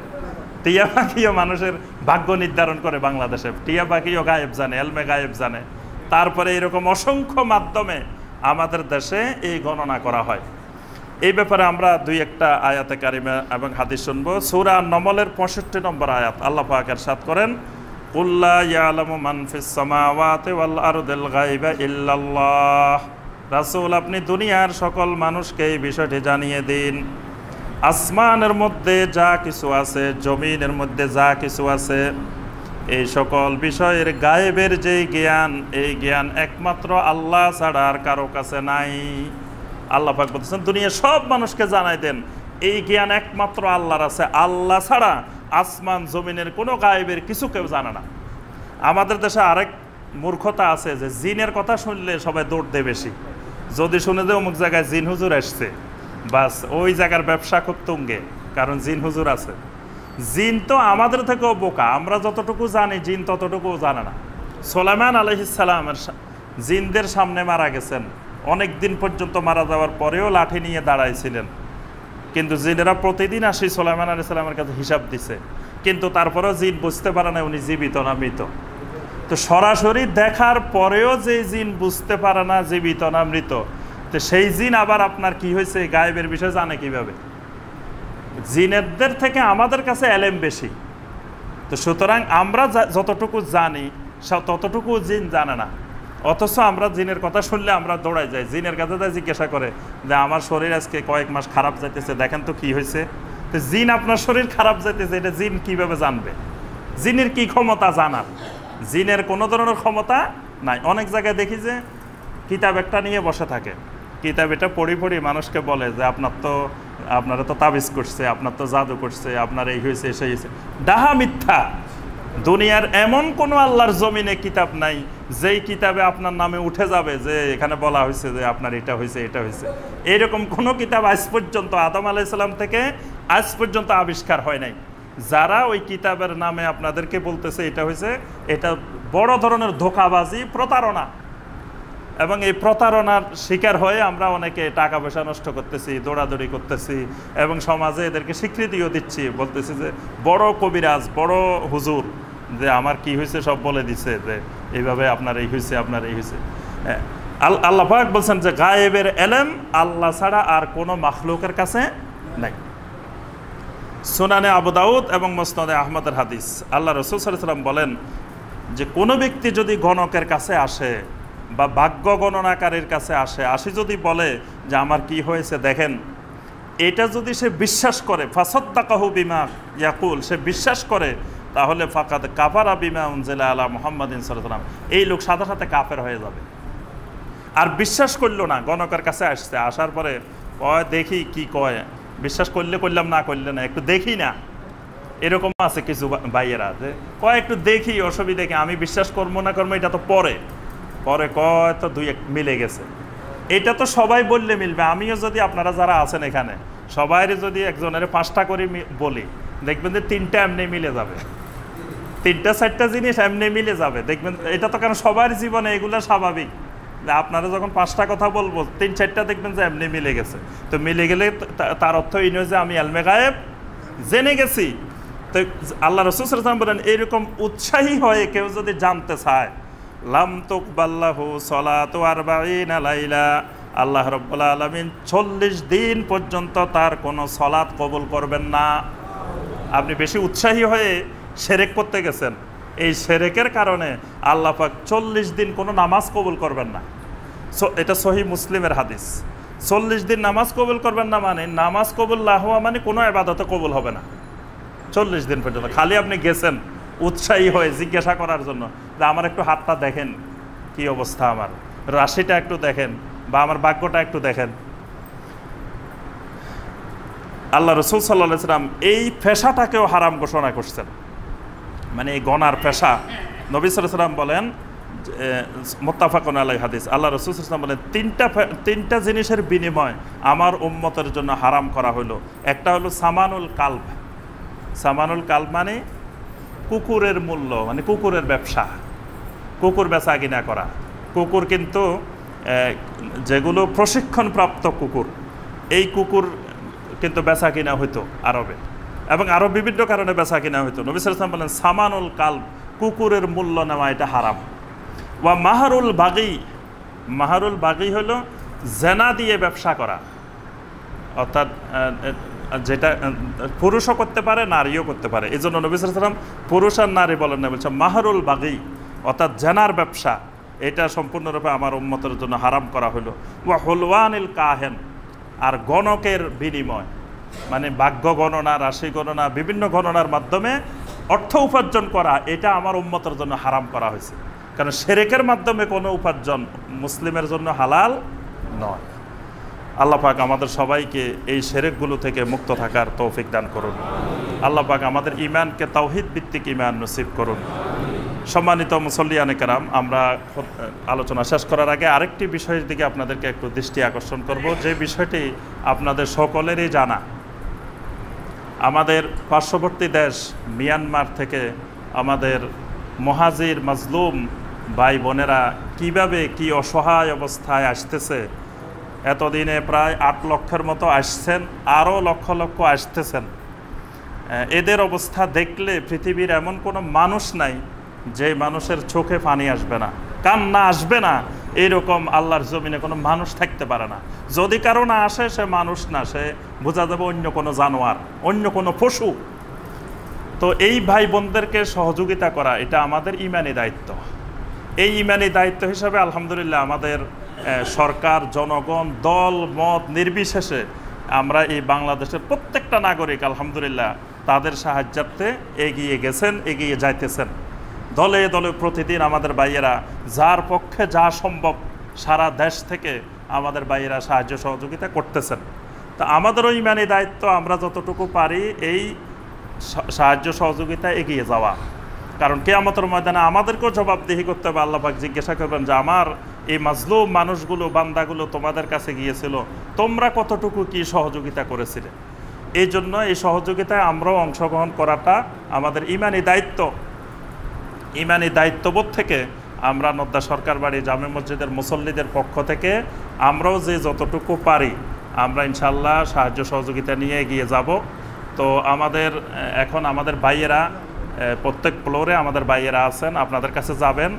টিয়া পাখিও মানুষের ভাগ্য নির্ধারণ করে বাংলাদেশে। টিয়া পাখিও গায়েব জানে, এলমে গায়েব জানে। তারপরে এরকম অসংখ্য মাধ্যমে আমাদের দেশে এই গণনা করা হয়। এই ব্যাপারে আমরা দুই একটা আয়াতে কারিমা এবং হাদিস শুনবো। সূরা নমলের 65 নম্বর আয়াত আল্লাহ পাক ইরশাদ করেন, কুল্লা ইয়ালামু মান ফিস সামাওয়াতি ওয়াল আরদিল গায়বা ইল্লাল্লাহ। রাসূল, আপনি দুনিয়ার সকল মানুষকে এই বিষয়টি জানিয়ে দিন, আসমানের মধ্যে যা কিছু আছে, জমিনের মধ্যে যা কিছু আছে, এই সকল বিষয়ের গায়েবের যেই জ্ঞান, এই জ্ঞান একমাত্র আল্লাহ ছাড়া আর কারো কাছে নাই। আল্লাহ পাক বলতেছেন দুনিয়ার সব মানুষকে জানাই দেন এই জ্ঞান একমাত্র আল্লাহর আছে, আল্লাহ ছাড়া আসমান জমিনের কোনো গায়েবের কিছু কেউ জানে না। আমাদের দেশে আরেক মূর্খতা আছে যে জিনের কথা শুনলে সবাই দৌড় দেয় বেশি। যদি শুনে যে অমুক জায়গায় জিন হুজুর আসছে, বাস ওই জায়গার ব্যবসা খুব তুঙ্গে, কারণ জিন হুজুর আছে। জিন তো আমাদের থেকেও বোকা, আমরা যতটুকু জানি জিন ততটুকুও জানে না। সুলাইমান আলাইহিস সালামের জিনদের সামনে মারা গেছেন, অনেক দিন পর্যন্ত মারা যাওয়ার পরেও লাঠি নিয়ে দাঁড়াইছিলেন, কিন্তু জিনেরা প্রতিদিন আসি সুলাইমান আলাইহিস সালামের কাছে হিসাব দিছে, কিন্তু তারপরেও জিন বুঝতে পারে না উনি জীবিত না মৃত। তো সরাসরি দেখার পরেও যে জিন বুঝতে পারে না জীবিত না মৃত, তো সেই জিন আবার আপনার কি হয়েছে গায়েবের বিষয় জানে কিভাবে? জিনেরদের থেকে আমাদের কাছে এলেম বেশি। তো সুতরাং আমরা যতটুকু জানি ততটুকু জিন জানে না, অথচ আমরা জিনের কথা শুনলে আমরা দৌড়াই যাই, জিনের কাছে যাই জিজ্ঞাসা করে যে আমার শরীর আজকে কয়েক মাস খারাপ যাইতেছে, দেখেন তো কি হয়েছে। তো জিন আপনার শরীর খারাপ যাইতেছে এটা জিন কিভাবে জানবে? জিনের কি ক্ষমতা জানার? জিনের কোনো ধরনের ক্ষমতা নাই। অনেক জায়গায় দেখি যে কিতাব একটা নিয়ে বসে থাকে, কিতাব এটা পড়ি মানুষকে বলে যে আপনারা তো তাবিজ করছে, আপনার তো জাদু করছে, আপনার এই হয়েছে সেই হয়েছে। ডাহা মিথ্যা। দুনিয়ার এমন কোনো আল্লাহর জমিনে কিতাব নাই যেই কিতাবে আপনার নামে উঠে যাবে যে এখানে বলা হয়েছে যে আপনার এটা হয়েছে এটা হয়েছে। এইরকম কোনো কিতাব আজ পর্যন্ত আদম আলাইহিস সালাম থেকে আজ পর্যন্ত আবিষ্কার হয় নাই। যারা ওই কিতাবের নামে আপনাদেরকে বলতেছে এটা হয়েছে, এটা বড় ধরনের ধোঁকাবাজি, প্রতারণা। এবং এই প্রতারণার শিকার হয়ে আমরা অনেকে টাকা পয়সা নষ্ট করতেছি, দৌড়াদৌড়ি করতেছি, এবং সমাজে এদেরকে স্বীকৃতিও দিচ্ছি, বলতেছি যে বড় কবিরাজ, বড় হুজুর, যে আমার কি হয়েছে সব বলে দিছে, যে এইভাবে আপনার এই হয়েছে, আপনার এই হয়েছে। আল্লাহ পাক বলছেন যে গায়েবের এলেম আল্লাহ ছাড়া আর কোনো মাখলুকের কাছে নাই। সুনানে আবু দাউদ এবং মুসনাদে আহমদের হাদিস, আল্লাহ রাসূল সাল্লাল্লাহু আলাইহি ওয়াসাল্লাম বলেন যে কোনো ব্যক্তি যদি গণকের কাছে আসে বা ভাগ্য গণনাকারীর কাছে আসি যদি বলে যে আমার কি হয়েছে দেখেন, এটা যদি সে বিশ্বাস করে, ফাসাদ্দাকাহু বিমা ইয়াকুল, সে বিশ্বাস করে, তাহলে ফাকাদ কাফারা বিমা উনজিলা আলা মুহাম্মাদিন সাল্লাল্লাহু আলাইহি ওয়াসাল্লাম, এই লোক সাথে সাথে কাফের হয়ে যাবে। আর বিশ্বাস করলো না, গণকের কাছে আসছে, আসার পরে কয় দেখি কি কয়, বিশ্বাস করলে করলাম, না করলে না, একটু দেখি না, এরকম আছে কিছু ভাইয়েরা যে কয় একটু দেখি, অসুবিধা কি, আমি বিশ্বাস করবো না করবো এটা তো পরে কয় তো দুই এক মিলে গেছে। এটা তো সবাই বললে মিলবে, আমিও যদি আপনারা যারা আছেন এখানে সবাইরে যদি একজনের 5টা করে বলি, দেখবেন যে 3টা এমনি মিলে যাবে, 3টা 4টা জিনিস এমনি মিলে যাবে, দেখবেন। এটা তো কারণ সবার জীবনে এগুলো স্বাভাবিক, আপনারা যখন 5টা কথা বলবো 3-4টা দেখবেন যে এমনি মিলে গেছে। তো মিলে গেলে তার অর্থ এই নয় যে আমি আলমে গায়েব জেনে গেছি। তো আল্লাহ রাসূল সাল্লাল্লাহু আলাইহি ওয়াসাল্লাম বলেন এরকম উৎসাহী হয়ে কেউ যদি জানতে চায়, লাম তুকবাল্লাহু সালাতু 40 লাইলা, আল্লাহ রাব্বুল আলামিন 40 দিন পর্যন্ত তার কোনো সালাত কবুল করবেন না। আপনি বেশি উৎসাহী হয়ে শিরক করতে গেছেন, এই শিরকের কারণে আল্লাহ পাক 40 দিন কোনো নামাজ কবুল করবেন না। এটা সহিহ মুসলিমের হাদিস। 40 দিন নামাজ কবুল করবেন না মানে নামাজ কবুল না হওয়া মানে কোনো ইবাদত কবুল হবে না 40 দিন পর্যন্ত। খালি আপনি গেছেন উৎসাহী হয়ে জিজ্ঞাসা করার জন্য যে আমার একটু হাতটা দেখেন কি অবস্থা, আমার রাশিটা একটু দেখেন, বা আমার ভাগ্যটা একটু দেখেন। আল্লাহ রাসূল সাল্লাল্লাহু আলাইহি ওয়াসাল্লাম এই পেশাটাকেও হারাম ঘোষণা করছেন, মানে এই গণার পেশা। নবী সাল্লাল্লাহু আলাইহি ওয়াসাল্লাম বলেন, মুত্তাফাকুন আলাইহি হাদিস, আল্লাহ রাসূল সাল্লাল্লাহু আলাইহি ওয়াসাল্লাম বলেন তিনটা জিনিসের বিনিময় আমার উম্মতের জন্য হারাম করা হলো। একটা হলো সামানুল কালব। সামানুল কালব মানে কুকুরের মূল্য, মানে কুকুরের ব্যবসা, কুকুর বেচা কিনা করা। কুকুর কিন্তু যেগুলো প্রশিক্ষণপ্রাপ্ত কুকুর, এই কুকুর কিন্তু বেচা কিনা হইতো আরবে, এবং আরও বিভিন্ন কারণে বেচা কিনা হইতো। নবী সাল্লাল্লাহু আলাইহি ওয়াসাল্লাম বলেন সামানুল কালব, কুকুরের মূল্য নেওয়া এটা হারাম। ওয়া মাহারুল বাগি, মাহারুল বাগি হলো জেনা দিয়ে ব্যবসা করা, অর্থাৎ যেটা পুরুষও করতে পারে নারীও করতে পারে। এই জন্য নবী সাল্লাল্লাহু আলাইহি ওয়াসাল্লাম পুরুষ আর নারী বলেন না, বলছে মাহারুল বাগি, অর্থাৎ জেনার ব্যবসা, এটা সম্পূর্ণরূপে আমার উম্মতের জন্য হারাম করা হলো। ওয়া হুলওয়ানিল কাহেন, আর গণকের বিনিময়, মানে ভাগ্য গণনা, রাশি গণনা, বিভিন্ন গণনার মাধ্যমে অর্থ উপার্জন করা, এটা আমার উম্মতের জন্য হারাম করা হয়েছে। কারণ শিরকের মাধ্যমে কোনো উপার্জন মুসলিমের জন্য হালাল নয়। আল্লাহ পাক আমাদের সবাইকে এই শিরকগুলো থেকে মুক্ত থাকার তৌফিক দান করুন। আল্লাহ পাক আমাদের ঈমানকে তাওহীদ ভিত্তিক ঈমান নসিব করুন। সম্মানিত মুসল্লিয়ানে কেরাম, আমরা আলোচনা শেষ করার আগে আরেকটি বিষয়ের দিকে আপনাদেরকে একটু দৃষ্টি আকর্ষণ করব, যে বিষয়টি আপনাদের সকলেরই জানা। আমাদের পার্শ্ববর্তী দেশ মিয়ানমার থেকে আমাদের মুহাজির মাজলুম ভাই বোনেরা কিভাবে কি অসহায় অবস্থায় আসতেছে, এতদিনে প্রায় 8 লক্ষের মতো আসছেন, আরও লক্ষ লক্ষ আসতেছেন। এদের অবস্থা দেখলে পৃথিবীর এমন কোনো মানুষ নাই যে মানুষের চোখে পানি আসবে না, কান্না আসবে না, এরকম আল্লাহর জমিনে কোনো মানুষ থাকতে পারে না। যদি কারো না আসে সে মানুষ না, সে বোঝা যাবে অন্য কোনো জানোয়ার, অন্য কোনো পশু। তো এই ভাই বোনদেরকে সহযোগিতা করা এটা আমাদের ঈমানি দায়িত্ব। এই ঈমানি দায়িত্ব হিসাবে আলহামদুলিল্লাহ আমাদের সরকার, জনগণ, দল মত নির্বিশেষে আমরা এই বাংলাদেশের প্রত্যেকটা নাগরিক আলহামদুলিল্লাহ তাদের সাহায্যার্থে এগিয়ে গেছেন, এগিয়ে যাইতেছেন। দলে দলে প্রতিদিন আমাদের ভাইয়েরা যার পক্ষে যা সম্ভব সারা দেশ থেকে আমাদের ভাইয়েরা সাহায্য সহযোগিতা করতেছেন। তা আমাদেরও ঈমানি দায়িত্ব, আমরা যতটুকু পারি এই সাহায্য সহযোগিতা এগিয়ে যাওয়া। কারণ কিয়ামতের ময়দানে আমাদেরকেও জবাবদিহি করতে হবে। আল্লাহ পাক জিজ্ঞাসা করবেন যে আমার এই মাজলুম মানুষগুলো, বান্দাগুলো তোমাদের কাছে গিয়েছিল, তোমরা কতটুকু কি সহযোগিতা করেছিলে। এই জন্য এই সহযোগিতায় আমরাও অংশগ্রহণ করাটা আমাদের ঈমানি দায়িত্ব। ঈমানি দায়িত্ববোধ থেকে আমরা নদ্দা সরকার বাড়ি জামে মসজিদের মুসল্লিদের পক্ষ থেকে আমরাও যে যতটুকু পারি আমরা ইনশাল্লাহ সাহায্য সহযোগিতা নিয়ে এগিয়ে যাব। তো এখন আমাদের ভাইয়েরা প্রত্যেক ফ্লোরে আমাদের ভাইয়েরা আছেন, আপনাদের কাছে যাবেন।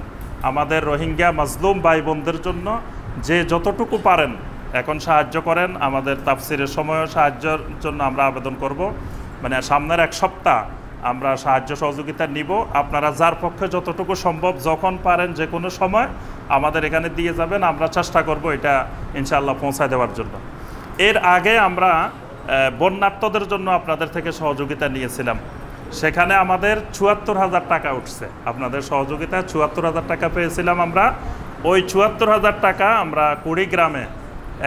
আমাদের রোহিঙ্গা মাজলুম ভাই বোনদের জন্য যে যতটুকু পারেন এখন সাহায্য করেন। আমাদের তাফসিরের সময়ও সাহায্যের জন্য আমরা আবেদন করব, মানে সামনের এক সপ্তাহ আমরা সাহায্য সহযোগিতা নিব। আপনারা যার পক্ষে যতটুকু সম্ভব যখন পারেন যে কোনো সময় আমাদের এখানে দিয়ে যাবেন, আমরা চেষ্টা করব এটা ইনশাআল্লাহ পৌঁছায় দেওয়ার জন্য। এর আগে আমরা বন্যার্তদের জন্য আপনাদের থেকে সহযোগিতা নিয়েছিলাম, সেখানে আমাদের ৭৪,০০০ টাকা উঠছে। আপনাদের সহযোগিতায় ৭৪,০০০ টাকা পেয়েছিলাম আমরা। ওই ৭৪,০০০ টাকা আমরা কুড়িগ্রামে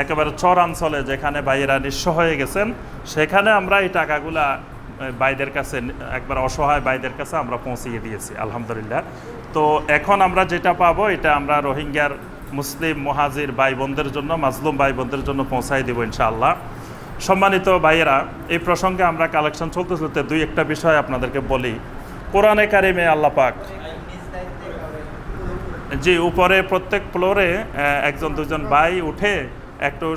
একেবারে চরাঞ্চলে যেখানে ভাইয়েরা নিঃস্ব হয়ে গেছেন, সেখানে আমরা এই টাকাগুলা ভাইদের কাছে, একবার অসহায় ভাইদের কাছে আমরা পৌঁছিয়ে দিয়েছি আলহামদুলিল্লাহ। তো এখন আমরা যেটা পাবো এটা আমরা রোহিঙ্গার মুসলিম মুহাজির ভাই বোনদের জন্য, মাজলুম ভাই বোনদের জন্য পৌঁছাই দেবো ইনশাআল্লাহ। সম্মানিত ভাইয়েরা, এই প্রসঙ্গে আমরা কালেকশন চলতে চলতে দুই একটা বিষয় আপনাদেরকে বলি। কোরআনে কারিমে আল্লাহ পাক, জি, উপরে প্রত্যেক ফ্লোরে একজন দুজন ভাই উঠে একটু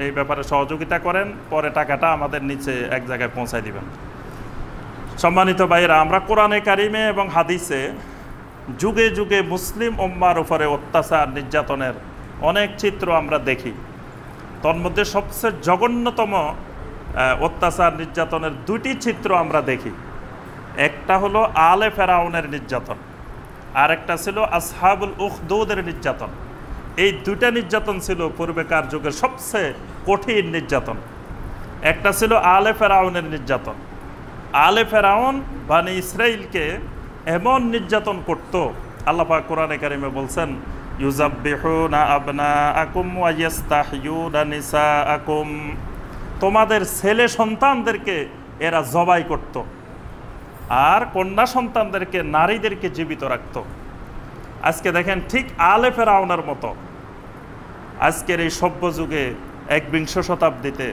এই ব্যাপারে সহযোগিতা করেন, পরে টাকাটা আমাদের নিচে এক জায়গায় পৌঁছায় দিবেন। সম্মানিত ভাইয়েরা, আমরা কোরআনে কারিমে এবং হাদিসে যুগে যুগে মুসলিম উম্মার উপরে অত্যাচার নির্যাতনের অনেক চিত্র আমরা দেখি। তন্মধ্যে সবচেয়ে জঘন্যতম অত্যাচার নির্যাতনের দুটি চিত্র আমরা দেখি। একটা হলো আলে ফেরাউনের নির্যাতন, আর একটা ছিল আসহাবুল উখদুদের নির্যাতন। এই দুইটা নির্যাতন ছিল পূর্বেকার যুগের সবচেয়ে কঠিন নির্যাতন। একটা ছিল আলে ফেরাউনের নির্যাতন। আলে ফেরাউন বানি ইসরাইলকে এমন নির্যাতন করত, আল্লাহ পাক কোরআনে কারিমে বলছেন, ইউযাব্বিহুনা আবনাআকুম ওয়া ইস্তাহইয়ুনা নিসাআকুম, তোমাদের ছেলে সন্তানদেরকে এরা জবাই করত, আর কন্যা সন্তানদেরকে, নারীদেরকে জীবিত রাখত। আজকে দেখেন ঠিক আলে ফেরাউনের মতো আজকের এই সভ্য যুগে ১বিংশ শতাব্দীতে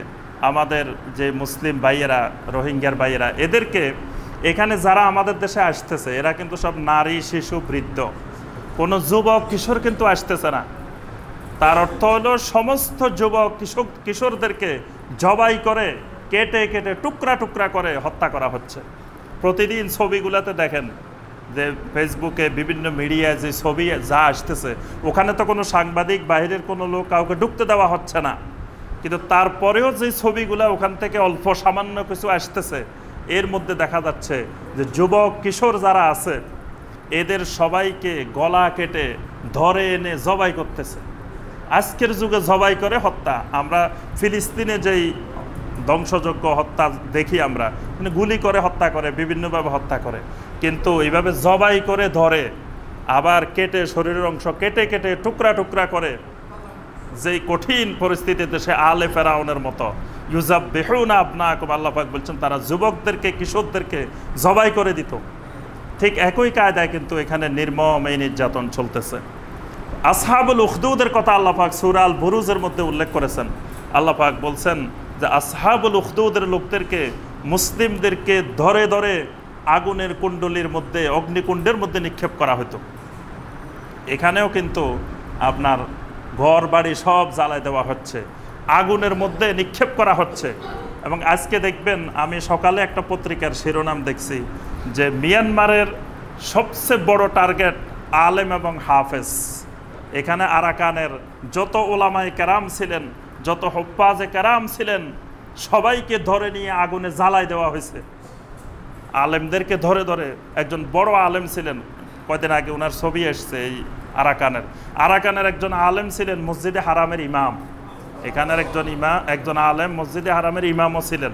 আমাদের যে মুসলিম ভাইয়েরা, রোহিঙ্গার ভাইয়েরা, এদেরকে এখানে যারা আমাদের দেশে আসতেছে এরা কিন্তু সব নারী, শিশু, বৃদ্ধ, কোনো যুবক কিশোর কিন্তু আসতেছে না। তার অর্থ হলো সমস্ত যুবক কিশোরদেরকে জবাই করে, কেটে কেটে টুকরা টুকরা করে হত্যা করা হচ্ছে। প্রতিদিন ছবিগুলোতে দেখেন যে ফেসবুকে বিভিন্ন মিডিয়ায় যে ছবি যা আসতেছে, ওখানে তো কোনো সাংবাদিক, বাইরের কোনো লোক কাউকে ঢুকতে দেওয়া হচ্ছে না, কিন্তু তারপরেও যে ছবিগুলো ওখান থেকে অল্প সামান্য কিছু আসতেছে, এর মধ্যে দেখা যাচ্ছে যে যুবক কিশোর যারা আছে এদের সবাইকে গলা কেটে ধরে এনে জবাই করতেছে। আজকের যুগে জবাই করে হত্যা। আমরা ফিলিস্তিনে যেই ধ্বংসযোগ্য হত্যা দেখি, আমরা মানে গুলি করে হত্যা করে, বিভিন্নভাবে হত্যা করে, কিন্তু এইভাবে জবাই করে ধরে আবার কেটে শরীরের অংশ কেটে কেটে টুকরা টুকরা করে, যেই কঠিন পরিস্থিতিতে সে আলে ফেরাউনের মতো ইউযাব্বিহুনা আবনাআকুম, আল্লাহ পাক বলছেন তারা যুবকদেরকে, কিশোরদেরকে জবাই করে দিত। ঠিক একই কায়দায় কিন্তু এখানে নির্মম এই নির্যাতন চলতেছে। আসহাবুল উখদুদের কথা আল্লাহ পাক সূরা আল বুরুজের মধ্যে উল্লেখ করেছেন। আল্লাহ পাক বলছেন যে আসহাবুল উখদুদের লোকদেরকে, মুসলিমদেরকে ধরে ধরে আগুনের কুণ্ডলীর মধ্যে, অগ্নিকুণ্ডের মধ্যে নিক্ষেপ করা হতো। এখানেও কিন্তু আপনার ঘর বাড়ি সব জ্বালায় দেওয়া হচ্ছে, আগুনের মধ্যে নিক্ষেপ করা হচ্ছে। এবং আজকে দেখবেন, আমি সকালে একটা পত্রিকার শিরোনাম দেখছি যে মিয়ানমারের সবচেয়ে বড় টার্গেট আলেম এবং হাফেজ। এখানে আরাকানের যত ওলামায়ে কেরাম ছিলেন, যত হুফাজে কেরাম ছিলেন, সবাইকে ধরে নিয়ে আগুনে জ্বালায় দেওয়া হয়েছে। আলেমদেরকে ধরে ধরে, একজন বড় আলেম ছিলেন, কয়দিন আগে ওনার ছবি এসছে, এই আরাকানের একজন আলেম ছিলেন মসজিদে হারামের ইমাম। এখানের একজন আলেম মসজিদে হারামের ইমামও ছিলেন।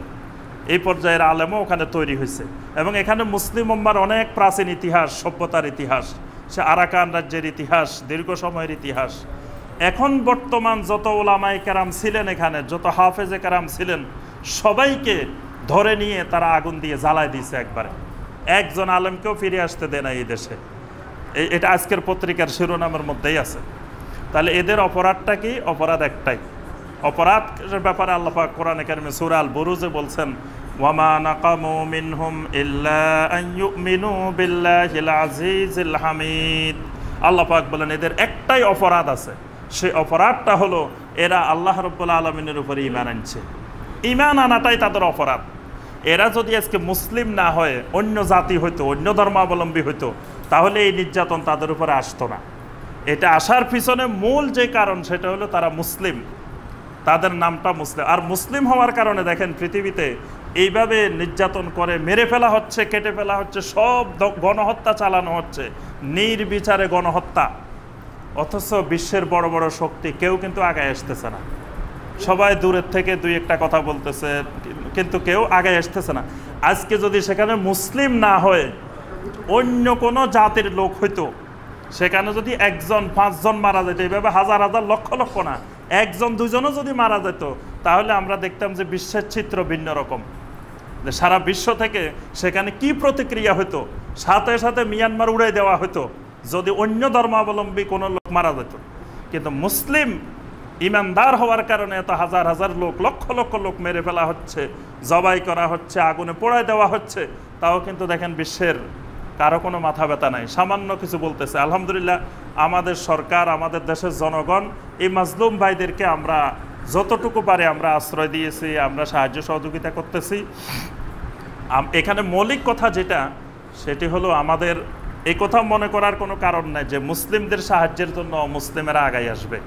এই পর্যায়ের আলেমও ওখানে তৈরি হয়েছে। এবং এখানে মুসলিম উম্মার অনেক প্রাচীন ইতিহাস, সভ্যতার ইতিহাস, সে আরাকান রাজ্যের ইতিহাস, দীর্ঘ সময়ের ইতিহাস। এখন বর্তমান যত ওলামায়ে কেরাম ছিলেন, এখানে যত হাফেজে কেরাম ছিলেন, সবাইকে ধরে নিয়ে তারা আগুন দিয়ে জ্বালায় দিয়েছে একবারে। একজন আলেমকেও ফিরে আসতে দেয় না এই দেশে। এটা আজকের পত্রিকার শিরোনামের মধ্যেই আছে। তাহলে এদের অপরাধটা কি? অপরাধ একটাই। অপরাধের ব্যাপারে আল্লাহ পাক কোরআনে কারিমে সূরা আল বুরুজে বলছেন, ওয়ামা নাকামু মিনহুম ইল্লা আন ইউমিনু বিল্লাহিল আজিজিল হামিদ। আল্লাহ পাক বলেন এদের একটাই অপরাধ আছে, সেই অপরাধটা হলো এরা আল্লাহ রাব্বুল আলামিনের উপরে ঈমান আনছে। ঈমান আনাটাই তাদের অপরাধ। এরা যদি আজকে মুসলিম না হয়ে অন্য জাতি হইতো, অন্য ধর্মাবলম্বী হইতো, তাহলে এই নির্যাতন তাদের উপরে আসতো না। এটা আসার পিছনে মূল যে কারণ সেটা হলো তারা মুসলিম, তাদের নামটা মুসলিম। আর মুসলিম হওয়ার কারণে দেখেন পৃথিবীতে এইভাবে নির্যাতন করে মেরে ফেলা হচ্ছে, কেটে ফেলা হচ্ছে, সব গণহত্যা চালানো হচ্ছে, নির্বিচারে গণহত্যা। অথচ বিশ্বের বড় বড় শক্তি কেউ কিন্তু আগায় আসতেছে না, সবাই দূরের থেকে দুই একটা কথা বলতেছে, কিন্তু কেউ আগায় আসতেছে না। আজকে যদি সেখানে মুসলিম না হয়ে অন্য কোনো জাতির লোক হইতো, সেখানে যদি একজন 5 জন মারা যেত, এইভাবে হাজার হাজার লক্ষ লক্ষ না, একজন দুজনও যদি মারা যেত, তাহলে আমরা দেখতাম যে বিশ্বের চিত্র ভিন্ন রকম, যে সারা বিশ্ব থেকে সেখানে কি প্রতিক্রিয়া হতো। সাথে সাথে মিয়ানমার উড়াই দেওয়া হতো যদি অন্য ধর্মাবলম্বী কোনো লোক মারা যেত। কিন্তু মুসলিম ইমানদার হওয়ার কারণে এত হাজার হাজার লোক, লক্ষ লক্ষ লোক মেরে ফেলা হচ্ছে, জবাই করা হচ্ছে, আগুনে পোড়ায় দেওয়া হচ্ছে, তাও কিন্তু দেখেন বিশ্বের কারো কোনো মাথা ব্যথা নাই, সামান্য কিছু বলতেছে। আলহামদুলিল্লাহ আমাদের সরকার, আমাদের দেশের জনগণ এই মাজলুম ভাইদেরকে আমরা যতটুকু পারে আমরা আশ্রয় দিয়েছি, আমরা সাহায্য সহযোগিতা করতেছি। এখানে মৌলিক কথা যেটা, সেটি হলো আমাদের এই কথা মনে করার কোনো কারণ নাই যে মুসলিমদের সাহায্যের জন্য মুসলিমেরা আগাই আসবে।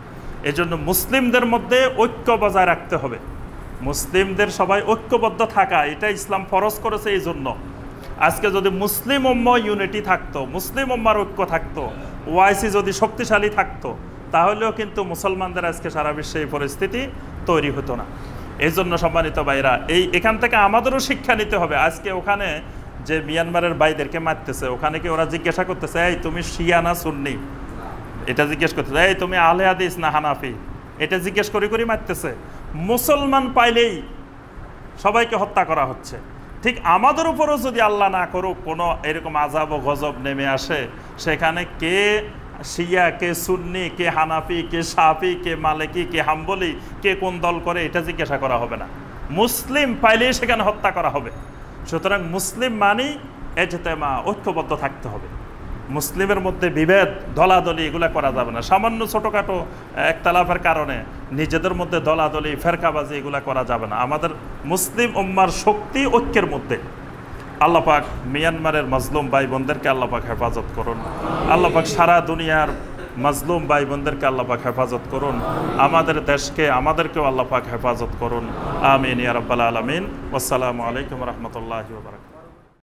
এজন্য মুসলিমদের মধ্যে ঐক্য বজায় রাখতে হবে, মুসলিমদের সবাই ঐক্যবদ্ধ থাকা, এটা ইসলাম ফরজ করেছে। এই জন্য আজকে যদি মুসলিম উম্মাহ ইউনিটি থাকতো, মুসলিম উম্মার ঐক্য থাকতো, ওআইসি যদি শক্তিশালী থাকতো, তাহলেও কিন্তু মুসলমানদের আজকে সারা বিশ্বে এই পরিস্থিতি তৈরি হতো না। এই জন্য সম্মানিত ভাইরা, এখান থেকে আমাদেরও শিক্ষা নিতে হবে। আজকে ওখানে যে মিয়ানমারের ভাইদেরকে মারতেছে, ওখানে কি ওরা জিজ্ঞাসা করতেছে, এই তুমি শিয়া না সুন্নি, এটা জিজ্ঞেস করতেছে, এই তুমি আহলে হাদিস না হানাফি, এটা জিজ্ঞেস করি করি মারতেছে। মুসলমান পাইলেই সবাইকে হত্যা করা হচ্ছে। ঠিক আমাদের উপরও যদি আল্লাহ না করুক কোনো এরকম আযাব ও গজব নেমে আসে, সেখানে কে শিয়া, কে সুন্নি, কে হানাফি, কে শাফি, কে মালিকি, কে হাম্বলি, কে কোন দল করে, এটা জিজ্ঞাসা করা হবে না। মুসলিম পাইলেই সেখানে হত্যা করা হবে। সুতরাং মুসলিম মানেই ইজতেমা, ঐক্যবদ্ধ থাকতে হবে। মুসলিমের মধ্যে বিভেদ, দলাদলি এগুলা করা যাবে না। সামান্য ছোটোখাটো একতলাফের কারণে নিজেদের মধ্যে দলাদলি, ফেরকাবাজি এগুলা করা যাবে না। আমাদের মুসলিম উম্মার শক্তি ঐক্যের মধ্যে। আল্লাহ পাক মিয়ানমারের মাজলুম ভাই বোনদেরকে আল্লাহ পাক হেফাজত করুন। আল্লাহ পাক সারা দুনিয়ার মাজলুম ভাই বোনদেরকে আল্লাহ পাক হেফাজত করুন। আমাদের দেশকে, আমাদেরকেও আল্লাহ পাক হেফাজত করুন। আমিন ইয়া রাব্বাল আলামিন। আসসালামু আলাইকুম ওয়া রাহমাতুল্লাহি ওয়া বারাকাতুহু।